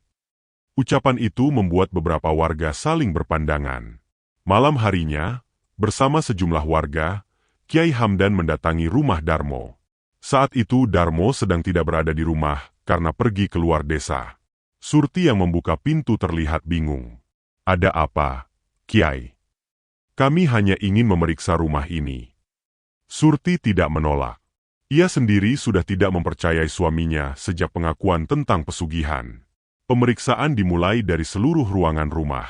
Ucapan itu membuat beberapa warga saling berpandangan. Malam harinya, bersama sejumlah warga, Kiai Hamdan mendatangi rumah Darmo. Saat itu Darmo sedang tidak berada di rumah karena pergi keluar desa. Surti yang membuka pintu terlihat bingung. Ada apa, Kiai? Kami hanya ingin memeriksa rumah ini. Surti tidak menolak. Ia sendiri sudah tidak mempercayai suaminya sejak pengakuan tentang pesugihan. Pemeriksaan dimulai dari seluruh ruangan rumah.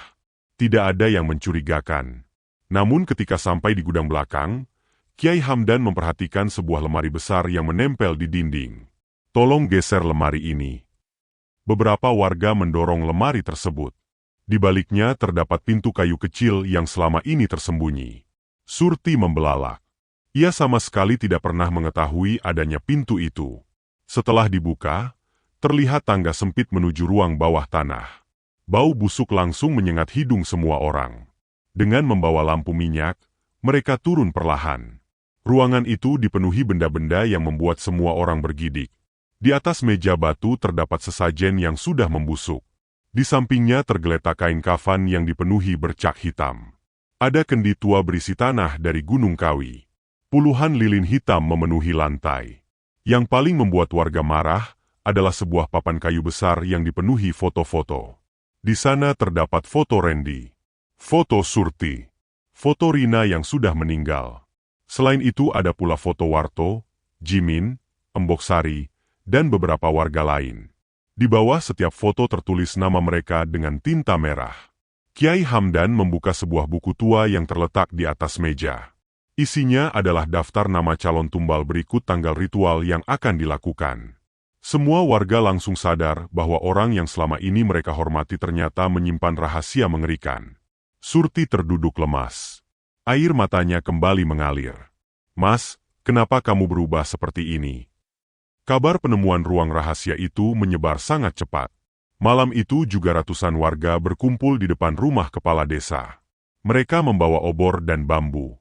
Tidak ada yang mencurigakan. Namun ketika sampai di gudang belakang, Kiai Hamdan memperhatikan sebuah lemari besar yang menempel di dinding. Tolong geser lemari ini. Beberapa warga mendorong lemari tersebut. Di baliknya terdapat pintu kayu kecil yang selama ini tersembunyi. Surti membelalak. Ia sama sekali tidak pernah mengetahui adanya pintu itu. Setelah dibuka, terlihat tangga sempit menuju ruang bawah tanah. Bau busuk langsung menyengat hidung semua orang. Dengan membawa lampu minyak, mereka turun perlahan. Ruangan itu dipenuhi benda-benda yang membuat semua orang bergidik. Di atas meja batu terdapat sesajen yang sudah membusuk. Di sampingnya tergeletak kain kafan yang dipenuhi bercak hitam. Ada kendi tua berisi tanah dari Gunung Kawi. Puluhan lilin hitam memenuhi lantai. Yang paling membuat warga marah adalah sebuah papan kayu besar yang dipenuhi foto-foto. Di sana terdapat foto Randy, foto Surti, foto Rina yang sudah meninggal. Selain itu ada pula foto Warto, Jimin, Emboksari, dan beberapa warga lain. Di bawah setiap foto tertulis nama mereka dengan tinta merah. Kiai Hamdan membuka sebuah buku tua yang terletak di atas meja. Isinya adalah daftar nama calon tumbal berikut tanggal ritual yang akan dilakukan. Semua warga langsung sadar bahwa orang yang selama ini mereka hormati ternyata menyimpan rahasia mengerikan. Surti terduduk lemas. Air matanya kembali mengalir. Mas, kenapa kamu berubah seperti ini? Kabar penemuan ruang rahasia itu menyebar sangat cepat. Malam itu juga ratusan warga berkumpul di depan rumah kepala desa. Mereka membawa obor dan bambu.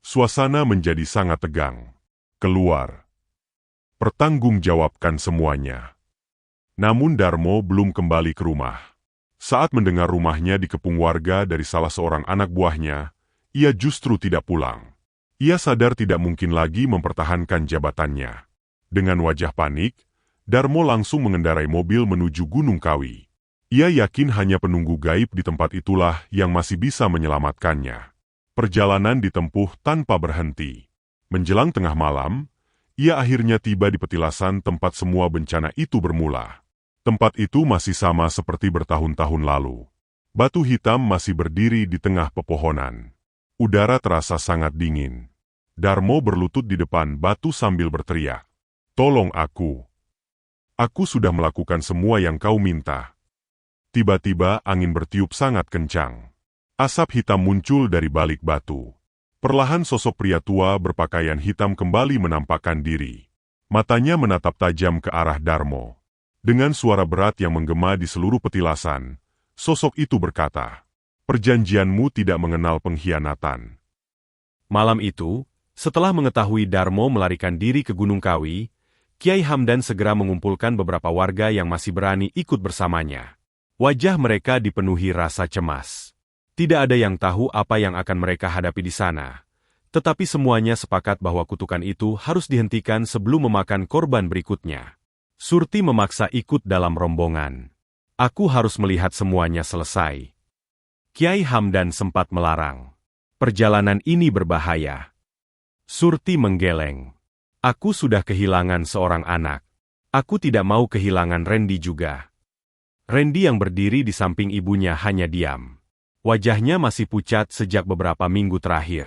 Suasana menjadi sangat tegang. Keluar. Pertanggungjawabkan semuanya. Namun Darmo belum kembali ke rumah. Saat mendengar rumahnya dikepung warga dari salah seorang anak buahnya, ia justru tidak pulang. Ia sadar tidak mungkin lagi mempertahankan jabatannya. Dengan wajah panik, Darmo langsung mengendarai mobil menuju Gunung Kawi. Ia yakin hanya penunggu gaib di tempat itulah yang masih bisa menyelamatkannya. Perjalanan ditempuh tanpa berhenti. Menjelang tengah malam, ia akhirnya tiba di petilasan tempat semua bencana itu bermula. Tempat itu masih sama seperti bertahun-tahun lalu. Batu hitam masih berdiri di tengah pepohonan. Udara terasa sangat dingin. Darmo berlutut di depan batu sambil berteriak, "Tolong aku. Aku sudah melakukan semua yang kau minta." Tiba-tiba angin bertiup sangat kencang. Asap hitam muncul dari balik batu. Perlahan sosok pria tua berpakaian hitam kembali menampakkan diri. Matanya menatap tajam ke arah Darmo. Dengan suara berat yang menggema di seluruh petilasan, sosok itu berkata, "Perjanjianmu tidak mengenal pengkhianatan." Malam itu, setelah mengetahui Darmo melarikan diri ke Gunung Kawi, Kiai Hamdan segera mengumpulkan beberapa warga yang masih berani ikut bersamanya. Wajah mereka dipenuhi rasa cemas. Tidak ada yang tahu apa yang akan mereka hadapi di sana. Tetapi semuanya sepakat bahwa kutukan itu harus dihentikan sebelum memakan korban berikutnya. Surti memaksa ikut dalam rombongan. "Aku harus melihat semuanya selesai." Kiai Hamdan sempat melarang. "Perjalanan ini berbahaya." Surti menggeleng. "Aku sudah kehilangan seorang anak. Aku tidak mau kehilangan Randy juga." Randy yang berdiri di samping ibunya hanya diam. Wajahnya masih pucat sejak beberapa minggu terakhir.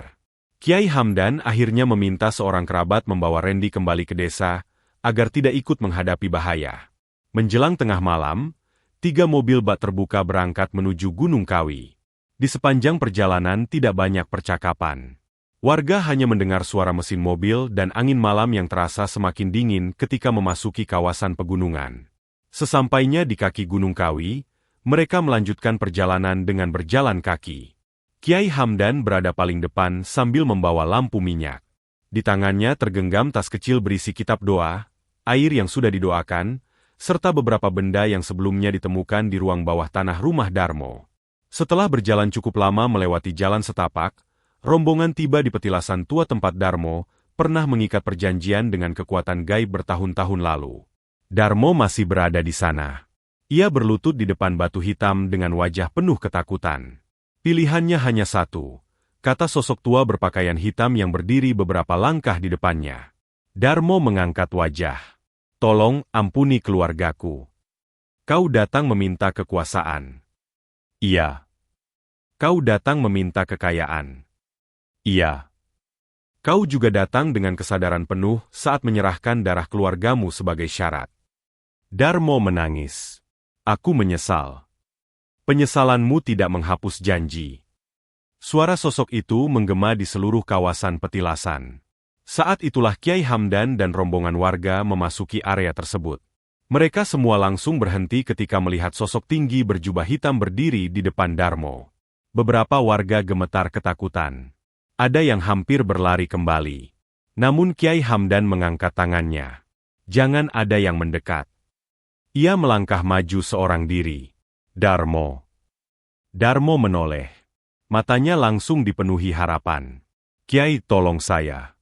Kiai Hamdan akhirnya meminta seorang kerabat membawa Randy kembali ke desa, agar tidak ikut menghadapi bahaya. Menjelang tengah malam, 3 mobil bak terbuka berangkat menuju Gunung Kawi. Di sepanjang perjalanan tidak banyak percakapan. Warga hanya mendengar suara mesin mobil dan angin malam yang terasa semakin dingin ketika memasuki kawasan pegunungan. Sesampainya di kaki Gunung Kawi, mereka melanjutkan perjalanan dengan berjalan kaki. Kiai Hamdan berada paling depan sambil membawa lampu minyak. Di tangannya tergenggam tas kecil berisi kitab doa, air yang sudah didoakan, serta beberapa benda yang sebelumnya ditemukan di ruang bawah tanah rumah Darmo. Setelah berjalan cukup lama melewati jalan setapak, rombongan tiba di petilasan tua tempat Darmo pernah mengikat perjanjian dengan kekuatan gaib bertahun-tahun lalu. Darmo masih berada di sana. Ia berlutut di depan batu hitam dengan wajah penuh ketakutan. "Pilihannya hanya satu," kata sosok tua berpakaian hitam yang berdiri beberapa langkah di depannya. Darmo mengangkat wajah. "Tolong ampuni keluargaku. Kau datang meminta kekuasaan." "Iya." "Kau datang meminta kekayaan." "Iya." "Kau juga datang dengan kesadaran penuh saat menyerahkan darah keluargamu sebagai syarat." Darmo menangis. "Aku menyesal." "Penyesalanmu tidak menghapus janji." Suara sosok itu menggema di seluruh kawasan petilasan. Saat itulah Kiai Hamdan dan rombongan warga memasuki area tersebut. Mereka semua langsung berhenti ketika melihat sosok tinggi berjubah hitam berdiri di depan Darmo. Beberapa warga gemetar ketakutan. Ada yang hampir berlari kembali. Namun Kiai Hamdan mengangkat tangannya. "Jangan ada yang mendekat." Ia melangkah maju seorang diri. "Darmo." Darmo menoleh. Matanya langsung dipenuhi harapan. "Kiai, tolong saya."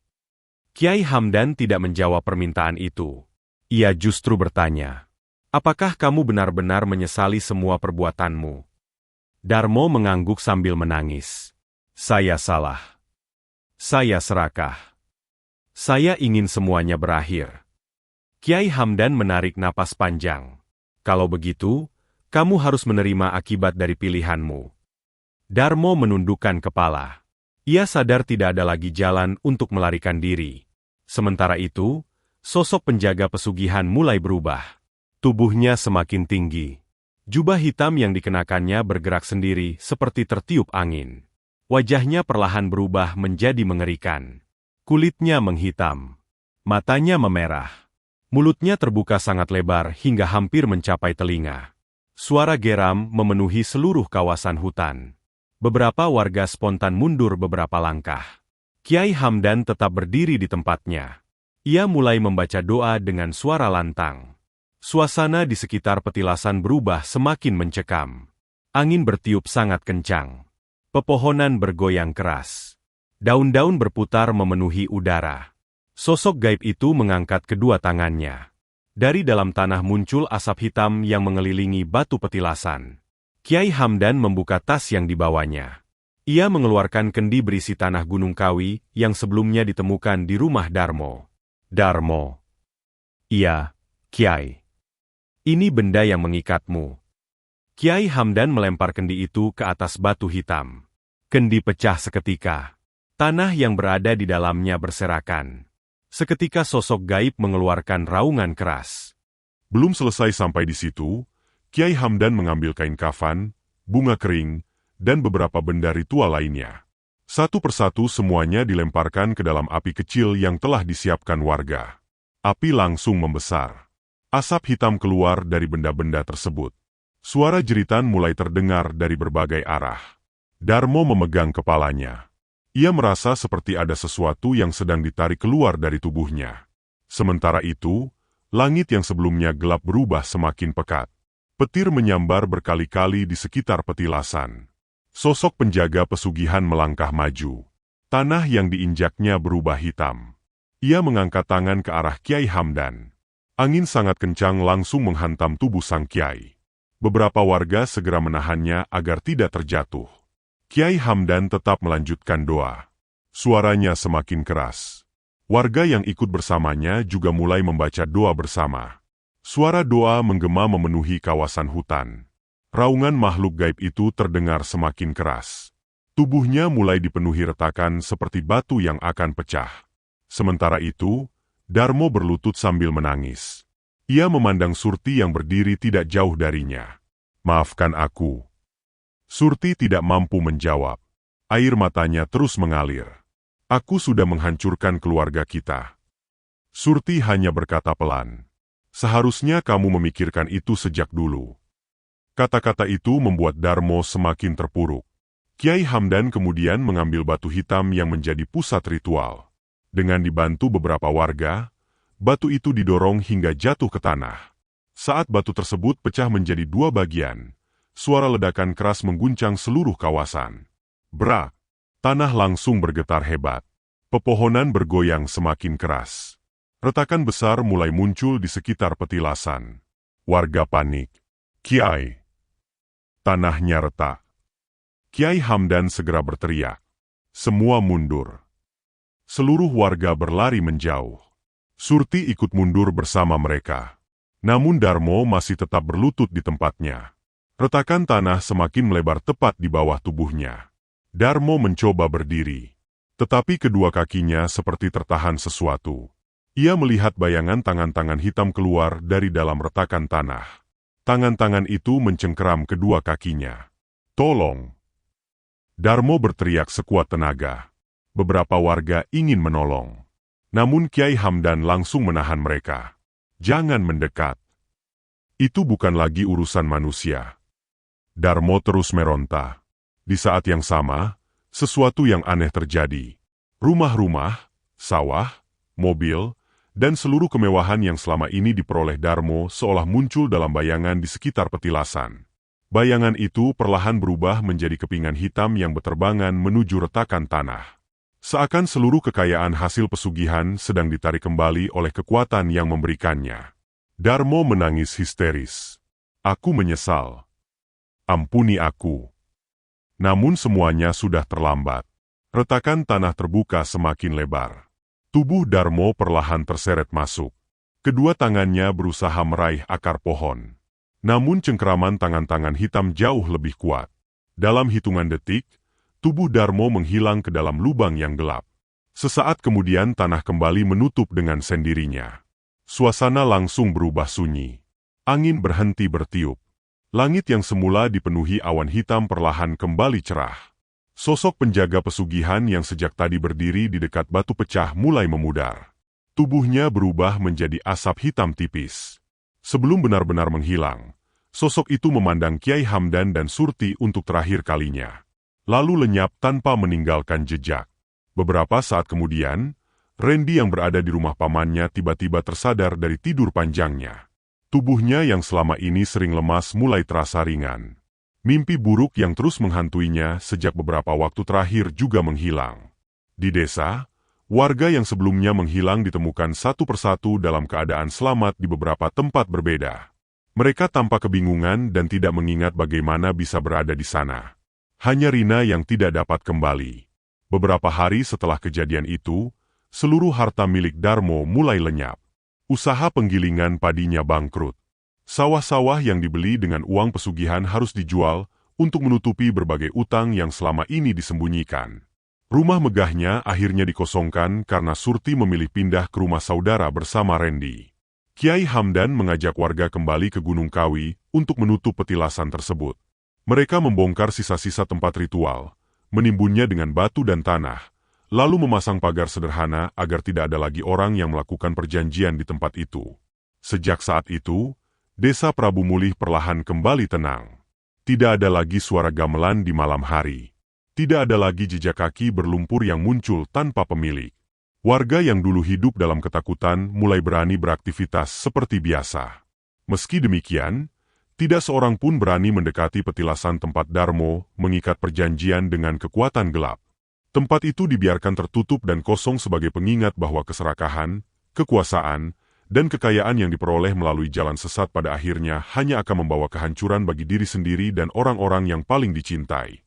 Kiai Hamdan tidak menjawab permintaan itu. Ia justru bertanya, "Apakah kamu benar-benar menyesali semua perbuatanmu?" Darmo mengangguk sambil menangis. "Saya salah. Saya serakah. Saya ingin semuanya berakhir." Kiai Hamdan menarik napas panjang. "Kalau begitu, kamu harus menerima akibat dari pilihanmu." Darmo menundukkan kepala. Ia sadar tidak ada lagi jalan untuk melarikan diri. Sementara itu, sosok penjaga pesugihan mulai berubah. Tubuhnya semakin tinggi. Jubah hitam yang dikenakannya bergerak sendiri seperti tertiup angin. Wajahnya perlahan berubah menjadi mengerikan. Kulitnya menghitam. Matanya memerah. Mulutnya terbuka sangat lebar hingga hampir mencapai telinga. Suara geram memenuhi seluruh kawasan hutan. Beberapa warga spontan mundur beberapa langkah. Kiai Hamdan tetap berdiri di tempatnya. Ia mulai membaca doa dengan suara lantang. Suasana di sekitar petilasan berubah semakin mencekam. Angin bertiup sangat kencang. Pepohonan bergoyang keras. Daun-daun berputar memenuhi udara. Sosok gaib itu mengangkat kedua tangannya. Dari dalam tanah muncul asap hitam yang mengelilingi batu petilasan. Kiai Hamdan membuka tas yang dibawanya. Ia mengeluarkan kendi berisi tanah Gunung Kawi yang sebelumnya ditemukan di rumah Darmo. Darmo. Iya, Kiai. Ini benda yang mengikatmu. Kiai Hamdan melempar kendi itu ke atas batu hitam. Kendi pecah seketika. Tanah yang berada di dalamnya berserakan. Seketika sosok gaib mengeluarkan raungan keras. Belum selesai sampai di situ, Kiai Hamdan mengambil kain kafan, bunga kering, dan beberapa benda ritual lainnya. Satu persatu semuanya dilemparkan ke dalam api kecil yang telah disiapkan warga. Api langsung membesar. Asap hitam keluar dari benda-benda tersebut. Suara jeritan mulai terdengar dari berbagai arah. Darmo memegang kepalanya. Ia merasa seperti ada sesuatu yang sedang ditarik keluar dari tubuhnya. Sementara itu, langit yang sebelumnya gelap berubah semakin pekat. Petir menyambar berkali-kali di sekitar petilasan. Sosok penjaga pesugihan melangkah maju. Tanah yang diinjaknya berubah hitam. Ia mengangkat tangan ke arah Kiai Hamdan. Angin sangat kencang langsung menghantam tubuh sang Kiai. Beberapa warga segera menahannya agar tidak terjatuh. Kiai Hamdan tetap melanjutkan doa. Suaranya semakin keras. Warga yang ikut bersamanya juga mulai membaca doa bersama. Suara doa menggema memenuhi kawasan hutan. Raungan makhluk gaib itu terdengar semakin keras. Tubuhnya mulai dipenuhi retakan seperti batu yang akan pecah. Sementara itu, Darmo berlutut sambil menangis. Ia memandang Surti yang berdiri tidak jauh darinya. "Maafkan aku." Surti tidak mampu menjawab. Air matanya terus mengalir. "Aku sudah menghancurkan keluarga kita." Surti hanya berkata pelan. "Seharusnya kamu memikirkan itu sejak dulu." Kata-kata itu membuat Darmo semakin terpuruk. Kiai Hamdan kemudian mengambil batu hitam yang menjadi pusat ritual. Dengan dibantu beberapa warga, batu itu didorong hingga jatuh ke tanah. Saat batu tersebut pecah menjadi dua bagian, suara ledakan keras mengguncang seluruh kawasan. Brak! Tanah langsung bergetar hebat. Pepohonan bergoyang semakin keras. Retakan besar mulai muncul di sekitar petilasan. Warga panik. "Kiai!" Tanahnya retak. Kiai Hamdan segera berteriak. Semua mundur. Seluruh warga berlari menjauh. Surti ikut mundur bersama mereka. Namun Darmo masih tetap berlutut di tempatnya. Retakan tanah semakin melebar tepat di bawah tubuhnya. Darmo mencoba berdiri. Tetapi kedua kakinya seperti tertahan sesuatu. Ia melihat bayangan tangan-tangan hitam keluar dari dalam retakan tanah. Tangan-tangan itu mencengkeram kedua kakinya. "Tolong!" Darmo berteriak sekuat tenaga. Beberapa warga ingin menolong. Namun Kiai Hamdan langsung menahan mereka. "Jangan mendekat. Itu bukan lagi urusan manusia." Darmo terus meronta. Di saat yang sama, sesuatu yang aneh terjadi. Rumah-rumah, sawah, mobil, dan seluruh kemewahan yang selama ini diperoleh Darmo seolah muncul dalam bayangan di sekitar petilasan. Bayangan itu perlahan berubah menjadi kepingan hitam yang berterbangan menuju retakan tanah. Seakan seluruh kekayaan hasil pesugihan sedang ditarik kembali oleh kekuatan yang memberikannya. Darmo menangis histeris. "Aku menyesal. Ampuni aku." Namun semuanya sudah terlambat. Retakan tanah terbuka semakin lebar. Tubuh Darmo perlahan terseret masuk. Kedua tangannya berusaha meraih akar pohon. Namun cengkeraman tangan-tangan hitam jauh lebih kuat. Dalam hitungan detik, tubuh Darmo menghilang ke dalam lubang yang gelap. Sesaat kemudian tanah kembali menutup dengan sendirinya. Suasana langsung berubah sunyi. Angin berhenti bertiup. Langit yang semula dipenuhi awan hitam perlahan kembali cerah. Sosok penjaga pesugihan yang sejak tadi berdiri di dekat batu pecah mulai memudar. Tubuhnya berubah menjadi asap hitam tipis. Sebelum benar-benar menghilang, sosok itu memandang Kiai Hamdan dan Surti untuk terakhir kalinya. Lalu lenyap tanpa meninggalkan jejak. Beberapa saat kemudian, Randy yang berada di rumah pamannya tiba-tiba tersadar dari tidur panjangnya. Tubuhnya yang selama ini sering lemas mulai terasa ringan. Mimpi buruk yang terus menghantuinya sejak beberapa waktu terakhir juga menghilang. Di desa, warga yang sebelumnya menghilang ditemukan satu persatu dalam keadaan selamat di beberapa tempat berbeda. Mereka tampak kebingungan dan tidak mengingat bagaimana bisa berada di sana. Hanya Rina yang tidak dapat kembali. Beberapa hari setelah kejadian itu, seluruh harta milik Darmo mulai lenyap. Usaha penggilingan padinya bangkrut. Sawah-sawah yang dibeli dengan uang pesugihan harus dijual untuk menutupi berbagai utang yang selama ini disembunyikan. Rumah megahnya akhirnya dikosongkan karena Surti memilih pindah ke rumah saudara bersama Randy. Kiai Hamdan mengajak warga kembali ke Gunung Kawi untuk menutup petilasan tersebut. Mereka membongkar sisa-sisa tempat ritual, menimbunnya dengan batu dan tanah, lalu memasang pagar sederhana agar tidak ada lagi orang yang melakukan perjanjian di tempat itu. Sejak saat itu, desa Prabu Mulih perlahan kembali tenang. Tidak ada lagi suara gamelan di malam hari. Tidak ada lagi jejak kaki berlumpur yang muncul tanpa pemilik. Warga yang dulu hidup dalam ketakutan mulai berani beraktivitas seperti biasa. Meski demikian, tidak seorang pun berani mendekati petilasan tempat Darmo mengikat perjanjian dengan kekuatan gelap. Tempat itu dibiarkan tertutup dan kosong sebagai pengingat bahwa keserakahan, kekuasaan, dan kekayaan yang diperoleh melalui jalan sesat pada akhirnya hanya akan membawa kehancuran bagi diri sendiri dan orang-orang yang paling dicintai.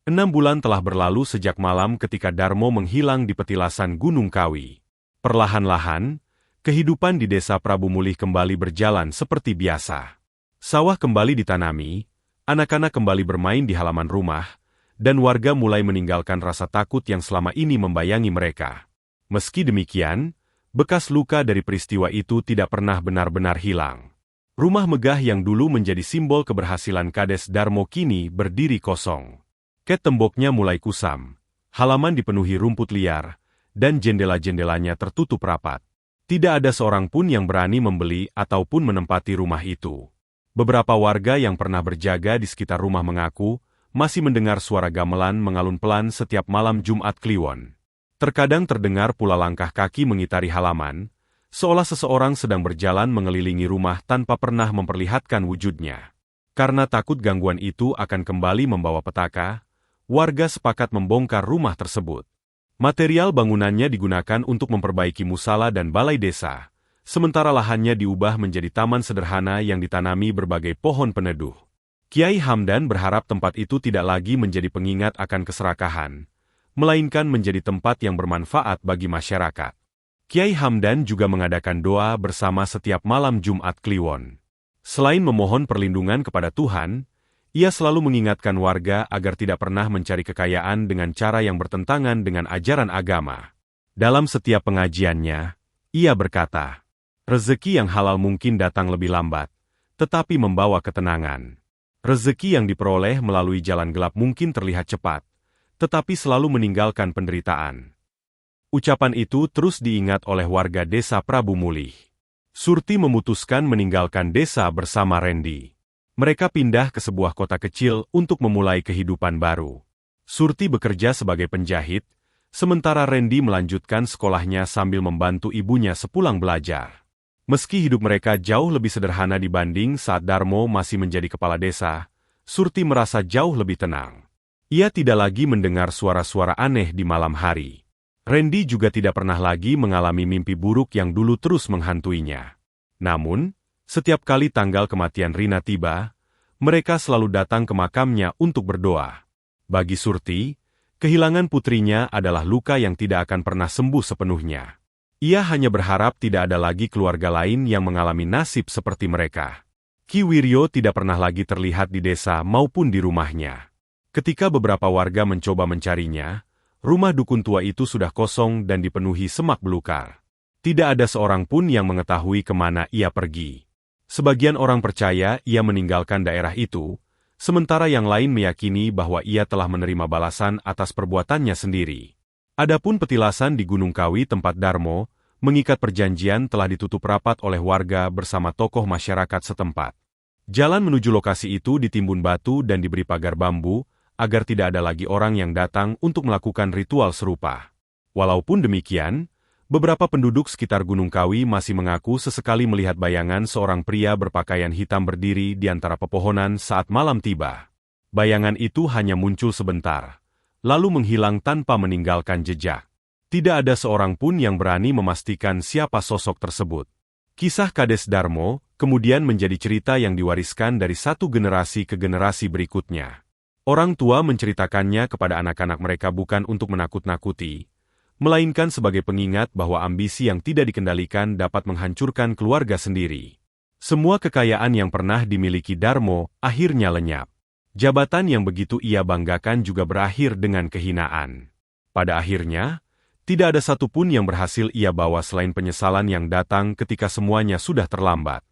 6 bulan telah berlalu sejak malam ketika Darmo menghilang di petilasan Gunung Kawi. Perlahan-lahan, kehidupan di desa Prabu Mulih kembali berjalan seperti biasa. Sawah kembali ditanami, anak-anak kembali bermain di halaman rumah, dan warga mulai meninggalkan rasa takut yang selama ini membayangi mereka. Meski demikian, bekas luka dari peristiwa itu tidak pernah benar-benar hilang. Rumah megah yang dulu menjadi simbol keberhasilan Kades Darmo kini berdiri kosong. Ket temboknya mulai kusam, halaman dipenuhi rumput liar, dan jendela-jendelanya tertutup rapat. Tidak ada seorang pun yang berani membeli ataupun menempati rumah itu. Beberapa warga yang pernah berjaga di sekitar rumah mengaku masih mendengar suara gamelan mengalun pelan setiap malam Jumat Kliwon. Terkadang terdengar pula langkah kaki mengitari halaman, seolah seseorang sedang berjalan mengelilingi rumah tanpa pernah memperlihatkan wujudnya. Karena takut gangguan itu akan kembali membawa petaka, warga sepakat membongkar rumah tersebut. Material bangunannya digunakan untuk memperbaiki musala dan balai desa, sementara lahannya diubah menjadi taman sederhana yang ditanami berbagai pohon peneduh. Kiai Hamdan berharap tempat itu tidak lagi menjadi pengingat akan keserakahan, melainkan menjadi tempat yang bermanfaat bagi masyarakat. Kiai Hamdan juga mengadakan doa bersama setiap malam Jumat Kliwon. Selain memohon perlindungan kepada Tuhan, ia selalu mengingatkan warga agar tidak pernah mencari kekayaan dengan cara yang bertentangan dengan ajaran agama. Dalam setiap pengajiannya, ia berkata, rezeki yang halal mungkin datang lebih lambat, tetapi membawa ketenangan. Rezeki yang diperoleh melalui jalan gelap mungkin terlihat cepat, tetapi selalu meninggalkan penderitaan. Ucapan itu terus diingat oleh warga desa Prabu Mulih. Surti memutuskan meninggalkan desa bersama Randy. Mereka pindah ke sebuah kota kecil untuk memulai kehidupan baru. Surti bekerja sebagai penjahit, sementara Randy melanjutkan sekolahnya sambil membantu ibunya sepulang belajar. Meski hidup mereka jauh lebih sederhana dibanding saat Darmo masih menjadi kepala desa, Surti merasa jauh lebih tenang. Ia tidak lagi mendengar suara-suara aneh di malam hari. Randy juga tidak pernah lagi mengalami mimpi buruk yang dulu terus menghantuinya. Namun, setiap kali tanggal kematian Rina tiba, mereka selalu datang ke makamnya untuk berdoa. Bagi Surti, kehilangan putrinya adalah luka yang tidak akan pernah sembuh sepenuhnya. Ia hanya berharap tidak ada lagi keluarga lain yang mengalami nasib seperti mereka. Ki Wiryo tidak pernah lagi terlihat di desa maupun di rumahnya. Ketika beberapa warga mencoba mencarinya, rumah dukun tua itu sudah kosong dan dipenuhi semak belukar. Tidak ada seorang pun yang mengetahui kemana ia pergi. Sebagian orang percaya ia meninggalkan daerah itu, sementara yang lain meyakini bahwa ia telah menerima balasan atas perbuatannya sendiri. Adapun petilasan di Gunung Kawi tempat Darmo mengikat perjanjian telah ditutup rapat oleh warga bersama tokoh masyarakat setempat. Jalan menuju lokasi itu ditimbun batu dan diberi pagar bambu, agar tidak ada lagi orang yang datang untuk melakukan ritual serupa. Walaupun demikian, beberapa penduduk sekitar Gunung Kawi masih mengaku sesekali melihat bayangan seorang pria berpakaian hitam berdiri di antara pepohonan saat malam tiba. Bayangan itu hanya muncul sebentar, lalu menghilang tanpa meninggalkan jejak. Tidak ada seorang pun yang berani memastikan siapa sosok tersebut. Kisah Kades Darmo kemudian menjadi cerita yang diwariskan dari satu generasi ke generasi berikutnya. Orang tua menceritakannya kepada anak-anak mereka bukan untuk menakut-nakuti, melainkan sebagai pengingat bahwa ambisi yang tidak dikendalikan dapat menghancurkan keluarga sendiri. Semua kekayaan yang pernah dimiliki Darmo akhirnya lenyap. Jabatan yang begitu ia banggakan juga berakhir dengan kehinaan. Pada akhirnya, tidak ada satupun yang berhasil ia bawa selain penyesalan yang datang ketika semuanya sudah terlambat.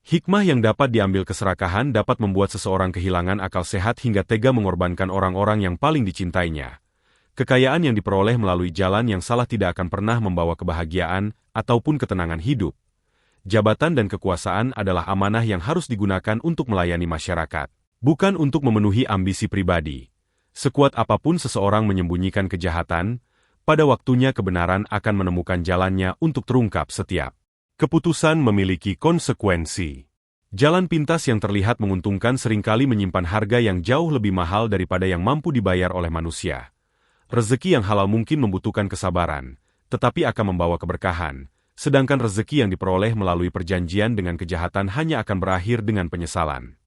Hikmah yang dapat diambil keserakahan dapat membuat seseorang kehilangan akal sehat hingga tega mengorbankan orang-orang yang paling dicintainya. Kekayaan yang diperoleh melalui jalan yang salah tidak akan pernah membawa kebahagiaan ataupun ketenangan hidup. Jabatan dan kekuasaan adalah amanah yang harus digunakan untuk melayani masyarakat, bukan untuk memenuhi ambisi pribadi. Sekuat apapun seseorang menyembunyikan kejahatan, pada waktunya kebenaran akan menemukan jalannya untuk terungkap. Setiap keputusan memiliki konsekuensi. Jalan pintas yang terlihat menguntungkan seringkali menyimpan harga yang jauh lebih mahal daripada yang mampu dibayar oleh manusia. Rezeki yang halal mungkin membutuhkan kesabaran, tetapi akan membawa keberkahan, sedangkan rezeki yang diperoleh melalui perjanjian dengan kejahatan hanya akan berakhir dengan penyesalan.